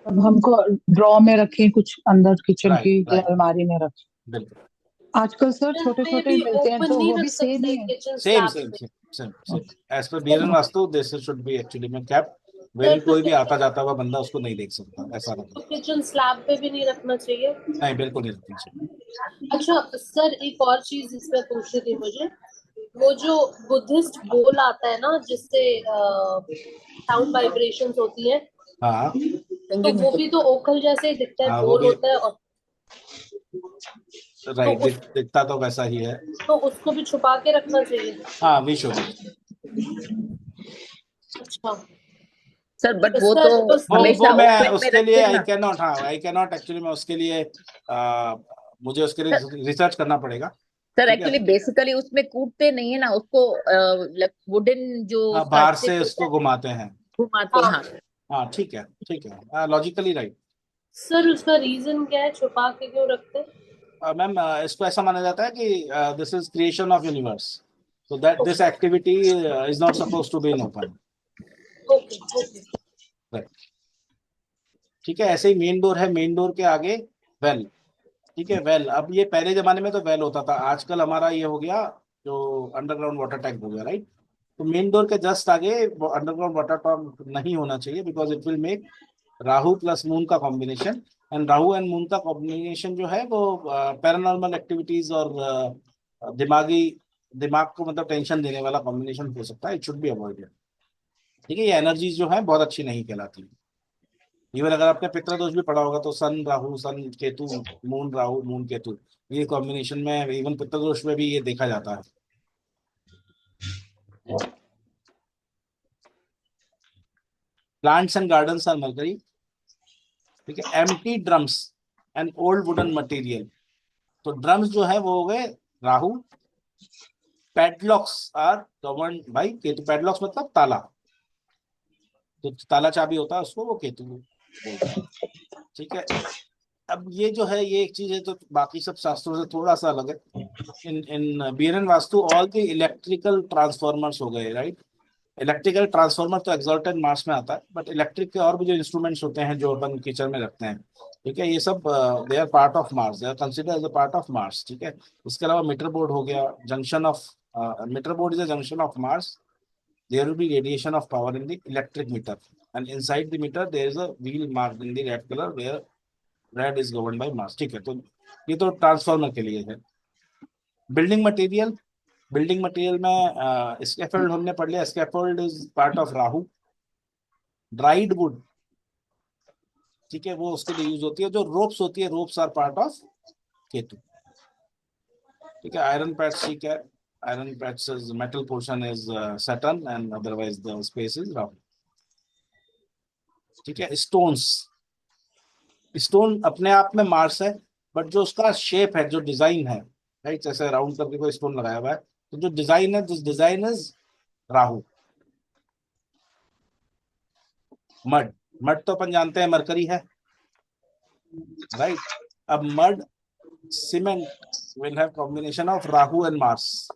अब हमको ड्रॉ में रखें, कुछ अंदर किचन राइट की या राइट, अलमारी में रखें। बिल्कुल। आजकल सर किचन छोटे में छोटे भी मिलते हैं ओपन तो नहीं वो भी रख सेम सकते ही है। किचन सेम स्लैब सेम पे? Same same same as per BNN vastu this should be actually में कैप्ट वेरी, तो कोई भी आता जाता हुआ बंदा उसको नहीं देख सकता, ऐसा रखना। किचन स्लैब पे भी नहीं रखना चाहिए? नहीं बिल्कुल नहीं रखना चाहिए। अच्छा सर, एक और चीज इसमें पूछनी थी मुझे। वो जो बुद्धिस्ट बोल आता है ना, जिससे साउंड वाइब्रेशंस होती हैं, हाँ तो वो भी तो ओखल जैसे ही दिखता है, हाँ, वो गोल भी होता है। और तो राइट, दिखता तो वैसा ही है। तो उसको भी छुपा के रखना चाहिए? हाँ वी शुड। अच्छा। सर बट वो तो सर बस वो हमेशा मैं ओपन में उसके रखते लिए हैं आई ना। कैन नॉट, हाँ आई कैन नॉट एक्चुअली, मैं उसके लिए मुझे उसके लिए सर रिसर्च करना पड़ेगा, सर ठीक है। एक्चुअली बेसिकली उसमें कूटते नहीं है ना उसको, वुडन जो हाँ उसका बाहर स्टिक से होता उसको है घुमाते हैं। घुमाते हैं, हाँ हाँ। हाँ ठीक है, ठीक है, लॉजिकली राइट। सर, उसका रीजन क्या है, छुपा के क्यों रखते हैं? मैम इसको ऐसा माना जाता है कि this is creation of universe, so that this okay activity is not supposed to be in open, okay okay. right? ठीक है। ऐसे ही मेन डोर है, मेन डोर के आगे वेल, ठीक है। वेल, अब ये पहले जमाने में तो वेल होता था, आजकल हमारा ये हो गया जो अंडरग्राउंड वाटर टैंक हो गया, राइट। तो मेन डोर के जस्ट आगे अंडरग्राउंड वाटर टैंक नहीं होना चाहिए, because it will make Rahu plus moon का combination. And Rahu and moon का कॉम्बिनेशन जो है वो पैरानॉर्मल एक्टिविटीज और दिमागी दिमाग को मतलब टेंशन देने वाला कॉम्बिनेशन हो सकता है, इट शुड बी अवॉइडेड, ठीक है। ये एनर्जीज जो है बहुत अच्छी नहीं कहलाती। इवन अगर आपने पितृदोष भी पढ़ा होगा तो सन राहु सन केतु, मून राहु मून केतु, ये कॉम्बिनेशन में इवन पितृदोष में भी ये देखा जाता है। Plants and gardens are Mercury, ठीक है। Empty drums and old wooden material, तो ड्रम्स जो है वो हो गए Rahu. Padlocks are govern by Ketu, padlocks मतलब ताला, तो ताला चाबी होता है उसको वो केतु बोलते हैं, ठीक है। अब ये जो है ये एक चीज है, तो बाकी सब शास्त्रों से थोड़ा सा अलग है। In in BNN Vastu all the electrical transformers हो गए, राइट। इलेक्ट्रिकल ट्रांसफॉर्मर तो एक्सॉल्टेड मार्स में आता है, बट इलेक्ट्रिक के और भी जो इंस्ट्रूमेंट्स होते हैं जो अपन किचन में रखते हैं, ठीक है, ये सब they are part of Mars, they are consider as a part of Mars, ठीक है। इसके अलावा मीटर बोर्ड हो गया, junction of meter board is a junction of Mars, there will be radiation of power in the electric meter, and inside the meter there is a wheel marked in the red color where red is governed by mass, ठीक है। तो ये तो transformer के लिए है। Building material, building material में scaffold हमने पढ़ लिया, scaffold is part of Rahu. Dried would, ठीक है, वो उसके लिए यूज होती है। जो रोप्स होती है, ropes are part of Ketu, ठीक है। आयरन पैड्स, ठीक है, iron pads is metal portion is Saturn and otherwise the space is Rahu, ठीक है। स्टोन्स, स्टोन अपने आप में मार्स है, बट जो उसका शेप है, जो डिजाइन है, राइट, जैसे राउंड करके कोई स्टोन लगाया हुआ है, तो जो डिजाइन है, this design is Rahu. Mud, mud तो अपन जानते हैं मरकरी है, राइट। अब mud cement will have combination of Rahu and Mars.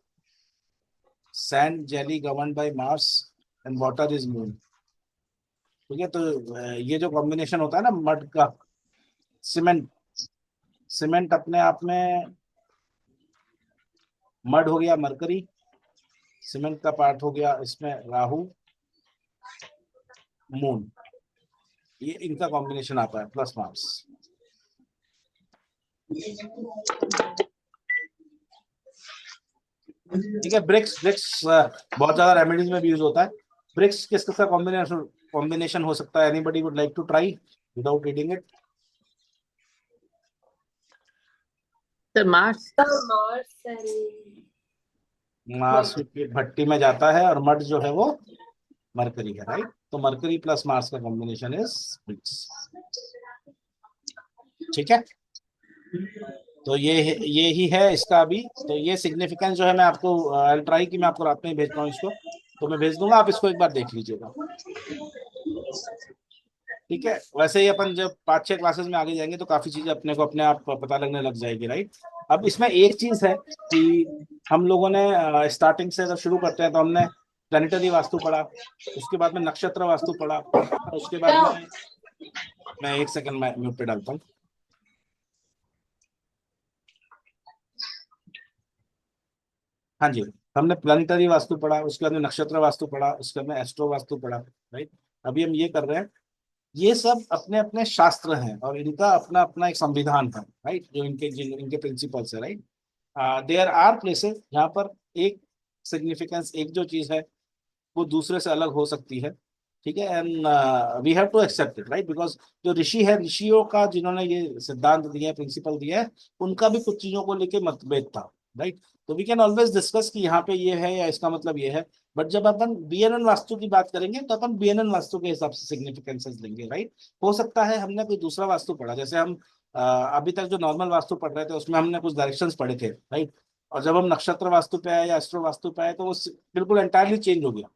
Sand jelly governed bye Mars and water is moon, ठीक है। तो ये जो कॉम्बिनेशन होता है ना मड का, सीमेंट, सीमेंट अपने आप में मड हो गया मरकरी, सीमेंट का पार्ट हो गया इसमें राहु मून, ये इनका कॉम्बिनेशन आता है प्लस मार्स। ठीक है। ब्रिक्स ब्रिक्स बहुत ज्यादा रेमेडीज में भी यूज होता है। ब्रिक्स किसका कॉम्बिनेशन हो सकता है? Anybody would like to try without reading it? Sir Mars. Mars and Mars की भट्टी में जाता है और मड जो है वो मरकरी है, राइट? तो मरकरी प्लस मार्स का कॉम्बिनेशन इज ब्रिक्स। ठीक है, तो ये ही है इसका अभी। तो ये सिग्निफिकेंस जो है मैं आपको आई ट्राई कि मैं आपको रात में ही भेज पाऊँ इसको, तो मैं भेज दूंगा, आप इसको एक बार देख लीजिएगा। ठीक है, वैसे ही अपन जब 5-6 क्लासेस में आगे जाएंगे तो काफी चीजें अपने को अपने आप पता लगने लग जाएगी, राइट? अब इसमें एक चीज है कि हम लोगों ने स्टार्टिंग से अगर शुरू करते हैं तो हमने प्लानिटरी वास्तु पढ़ा, उसके बाद में नक्षत्र वास्तु पढ़ा, उसके बाद में मैं एक सेकंड में म्यूट पे डालता हूँ। हाँ जी, हमने प्लानिटरी वास्तु पढ़ा, उसके बाद में नक्षत्र वास्तु पढ़ा, उसके बाद में एस्ट्रो वास्तु पढ़ा, राइट? अभी हम ये कर रहे हैं। ये सब अपने अपने शास्त्र हैं और इनका अपना अपना एक संविधान है, राइट? जो इनके प्रिंसिपल्स है, राइट? देयर आर प्लेसेस जहाँ पर एक सिग्निफिकेंस, एक जो चीज है वो दूसरे से अलग हो सकती है। ठीक है, and we have to accept it, right? Because जो ऋषि है, ऋषियों का जिन्होंने ये सिद्धांत दिया है, प्रिंसिपल दिया है, उनका भी कुछ चीजों को लेके मतभेद था, राइट? तो वी कैन ऑलवेज डिस्कस कि यहाँ पे ये है या इसका मतलब ये है, बट जब अपन बीएनएन वास्तु की बात करेंगे तो अपन बीएनएन वास्तु के हिसाब से सिग्निफिकेंसेस लेंगे, राइट? हो सकता है हमने कोई दूसरा वास्तु पढ़ा, जैसे हम अभी तक जो नॉर्मल वास्तु पढ़ रहे थे उसमें हमने कुछ डायरेक्शंस पढ़े थे, राइट? और जब हम नक्षत्र वास्तु पे आए या एस्ट्रो वास्तु पे आए तो वो बिल्कुल एंटायरली चेंज हो गया,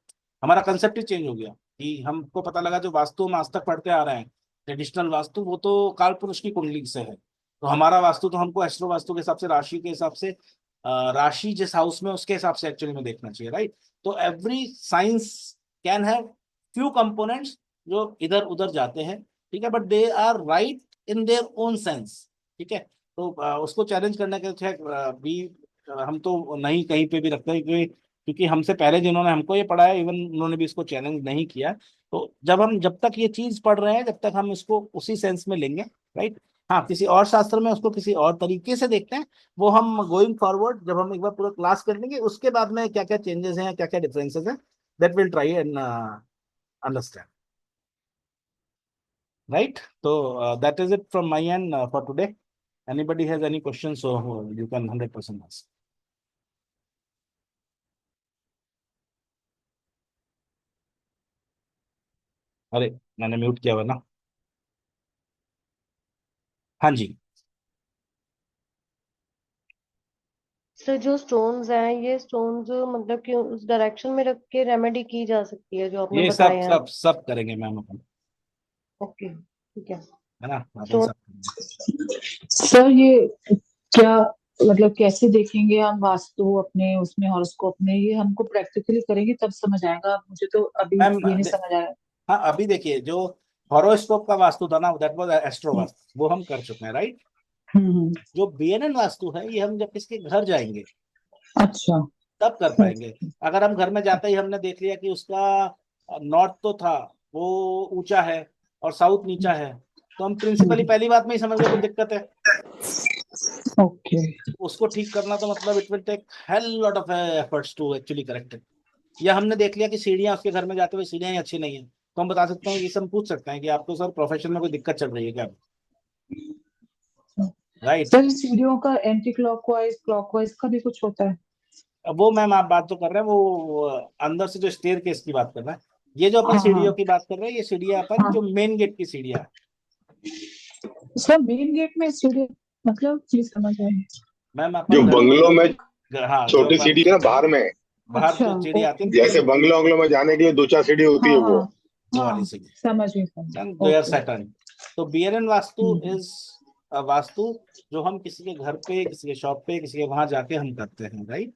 हमारा कंसेप्ट ही चेंज हो गया। कि हमको पता लगा जो वास्तु हम आज तक पढ़ते आ रहे हैं ट्रेडिशनल वास्तु, वो तो काल पुरुष की कुंडली से है। तो हमारा वास्तु तो हमको एस्ट्रो वास्तु के हिसाब से, राशि के हिसाब से, राशि जिस हाउस में उसके हिसाब से एक्चुअली में देखना चाहिए, राइट? तो every science can have few components जो इधर उधर जाते हैं, ठीक है, but they are right in their own sense. ठीक है, तो उसको चैलेंज करने के भी हम तो नहीं कहीं पे भी रखते हैं, क्योंकि हमसे पहले जिन्होंने हमको ये पढ़ा है इवन उन्होंने भी इसको चैलेंज नहीं किया। तो जब तक ये चीज पढ़ रहे हैं जब तक हम इसको उसी सेंस में लेंगे, राइट? हाँ, किसी और शास्त्र में उसको किसी और तरीके से देखते हैं, वो हम गोइंग फॉरवर्ड जब हम एक बार पूरा क्लास कर लेंगे उसके बाद में क्या क्या चेंजेस हैं, क्या क्या डिफरेंसेस हैं, that will try and understand, right? तो that is it from my end for today. Anybody has any question so you can 100% ask. अरे मैंने म्यूट किया हुआ ना। हाँ जी, सर जो स्टोन्स हैं ये स्टोन्स मतलब कि उस डायरेक्शन में रख के रेमेडी की जा सकती है जो आपने ये सब बताए हैं? सब सब करेंगे मैम अपन, ओके, ठीक है। है ना? अपन स्टोन सब करेंगे। सर ये क्या मतलब कैसे देखेंगे हम वास्तु अपने उसमें हॉरोस्कोप में, ये हमको प्रैक्टिकली करेंगे तब समझ आएगा, मुझे तो अभी मैम ये नहीं समझ आया। हाँ, अभी देखिए जो हॉरोस्कोप का वास्तु था ना, दैट वाज एस्ट्रो वास्तु, वो हम कर चुके हैं, राइट? हम्म। जो बीएनएन वास्तु है ये हम जब किसके घर जाएंगे अच्छा। तब कर पाएंगे। अगर हम घर में जाते ही हमने देख लिया कि उसका नॉर्थ तो था वो ऊंचा है और साउथ नीचा है, तो हम प्रिंसिपली पहली बात में ही समझ गए कुछ दिक्कत है। ओके। उसको ठीक करना तो मतलब it will take hell lot of efforts to actually correct it. या हमने देख लिया कि सीढ़ियां उसके घर में जाते हुए सीढ़ियां ही अच्छी नहीं है, तो हम बता सकते हैं कि हम पूछ सकते हैं कि आपको सर प्रोफेशन में कोई दिक्कत चल रही है क्या, राइट? सर सीढ़ियों का एंटी क्लॉकवाइज क्लॉकवाइज का भी कुछ होता है? अब वो मैम आप बात तो कर रहे हैं वो अंदर से जो स्टेयर केस की बात कर रहे हैं, ये जो अपन हाँ सीढ़ियों की बात कर रहे हैं ये सीढ़ियां अपन हाँ। जो मेन गेट की सीढ़ियां है। सर मेन गेट में सीढ़ी मतलब प्लीज समझ आए। मैम जो अपन बंगलों में हाँ, जो छोटी अपन सीढ़ी है ना बाहर में, बाहर अच्छा जो सीढ़ी आती है जैसे तीन, बंगलों वंगलों में जाने के लिए 2-4 सीढ़ी होती है हाँ वो। वो हाँ वाली हाँ सीढ़ी, समझ गई। They are okay. सैटर्न। तो BNN vastu hmm. Is vastu जो हम किसी के घर पे, किसी के शॉप पे, किसी के वहां जाके हम करते हैं, राइट?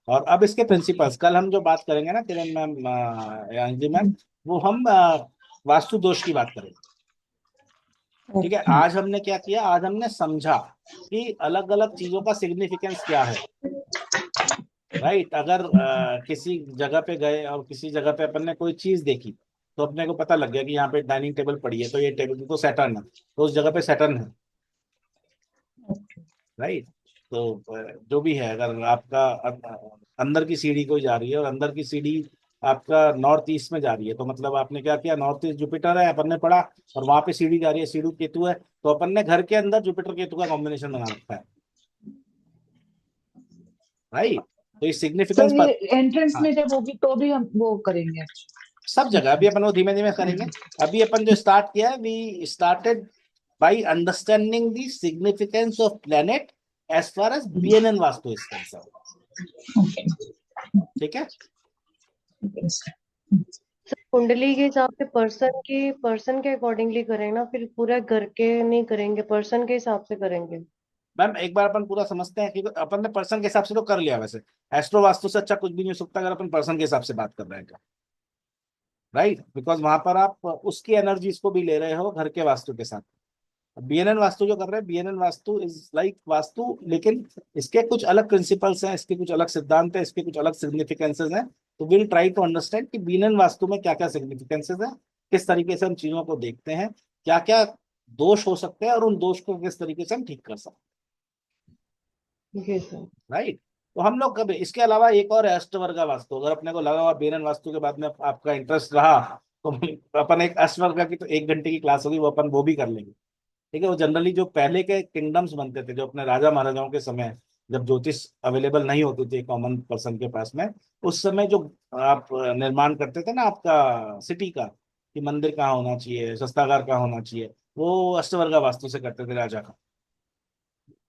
और अब इसके प्रिंसिपल्स कल हम जो बात करेंगे ना किरण मैम या अंजलि मैम, वो हम वास्तु दोष की बात करेंगे। ठीक है, ओके। आज हमने क्या किया, आज हमने समझा कि अलग अलग चीजों का सिग्निफिकेंस क्या है, राइट? अगर किसी जगह पे गए और किसी जगह पे अपन ने कोई चीज देखी तो अपने को पता लग गया कि यहाँ पे डाइनिंग टेबल पड़ी है तो ये टेबल तो सैटर्न है, तो उस जगह पे सैटर्न है। राइट। तो जो भी है, अगर आपका अंदर की सीढ़ी कोई जा रही है और अंदर की सीढ़ी आपका नॉर्थ ईस्ट में जा रही है, तो मतलब आपने क्या किया, नॉर्थ ईस्ट जुपिटर है अपन ने पढ़ा, और वहां पे सीढ़ी जा रही है, सीढ़ी केतु है, तो अपन ने घर के अंदर जुपिटर केतु का कॉम्बिनेशन बना रखा है, राइट। तो इस सिग्निफिकेंस सर पर, ये एंट्रेंस हाँ, में जब होगी तो भी हम वो करेंगे। सब जगह अभी अपन वो धीमे धीमे करेंगे। अभी अपन जो स्टार्ट किया है, we started by understanding the significance of planet as far as BNN vastu is concern. ठीक है। सर कुंडली के हिसाब से पर्सन के अकॉर्डिंगली करें ना, फिर पूरा घर के नहीं करेंगे, पर्सन के हिसाब से करेंगे। मैम एक बार अपन पूरा समझते हैं कि अपन ने पर्सन के हिसाब से तो कर लिया, वैसे एस्ट्रो वास्तु से अच्छा कुछ भी नहीं हो सकता अगर अपन पर्सन के हिसाब से बात कर रहे हैं, राइट, बिकॉज वहां पर आप उसकी एनर्जीज को भी ले रहे हो घर के वास्तु के साथ। बीएनएन वास्तु जो कर रहे हैं, BNN vastu is like vastu, लेकिन इसके कुछ अलग प्रिंसिपल्स हैं, इसके कुछ अलग सिद्धांत हैं, इसके कुछ अलग सिग्निफिकेंसेस हैं। तो विल ट्राई टू अंडरस्टैंड कि बीएनएन वास्तु में क्या क्या सिग्निफिकेंसेस हैं, किस तरीके से हम चीजों को देखते हैं, क्या क्या दोष हो सकते हैं, और उन दोष को किस तरीके से हम ठीक कर सकते जी सर। हैं, राइट। तो हम लोग कभी इसके अलावा एक और है अष्टवर्ग वास्तु, अगर अपने को लगा हुआ बीएनएन वास्तु के बाद में आपका इंटरेस्ट रहा, तो अपन एक अष्टवर्ग की तो 1 घंटे की क्लास होगी, वो अपन वो भी कर लेंगे। ठीक है। वो जनरली जो पहले के किंगडम्स बनते थे, जो अपने राजा महाराजाओं के समय, जब ज्योतिष अवेलेबल नहीं होती थी कॉमन पर्सन के पास में, उस समय जो आप निर्माण करते थे ना आपका सिटी का, कि मंदिर कहाँ होना चाहिए, शस्त्रागार कहाँ होना चाहिए, वो अष्टवर्गा वास्तु से करते थे राजा का,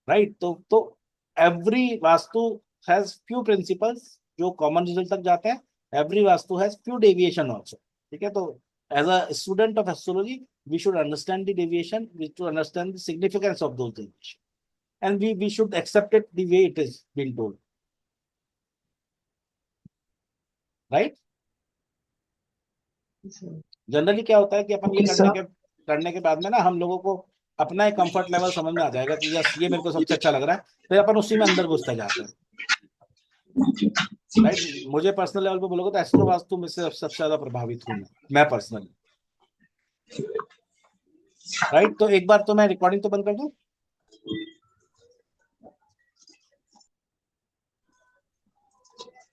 राइट। तो every vastu has few principles जो कॉमन रिजल्ट तक जाते हैं, every vastu has few deviation also. ठीक है। तो as a student of astrology we should understand the deviation, we should understand the significance of those deviations, and we should accept it the way it is being told, right? Generally क्या होता है कि अपन ये करने के बाद में ना, हम लोगों को अपना एक कंफर्ट लेवल समझ में आ जाएगा कि यस ये मेरे को सबसे अच्छा लग रहा है, फिर अपन उसी में अंदर घुसते जाते हैं, राइट। मुझे पर्सनल लेवल पे बोलोगे तो एस्ट्रो वास्तु में से सबसे ज्यादा प्रभावित हूँ मैं पर्सनली, राइट। तो एक बार तो मैं रिकॉर्डिंग तो बंद कर दूं।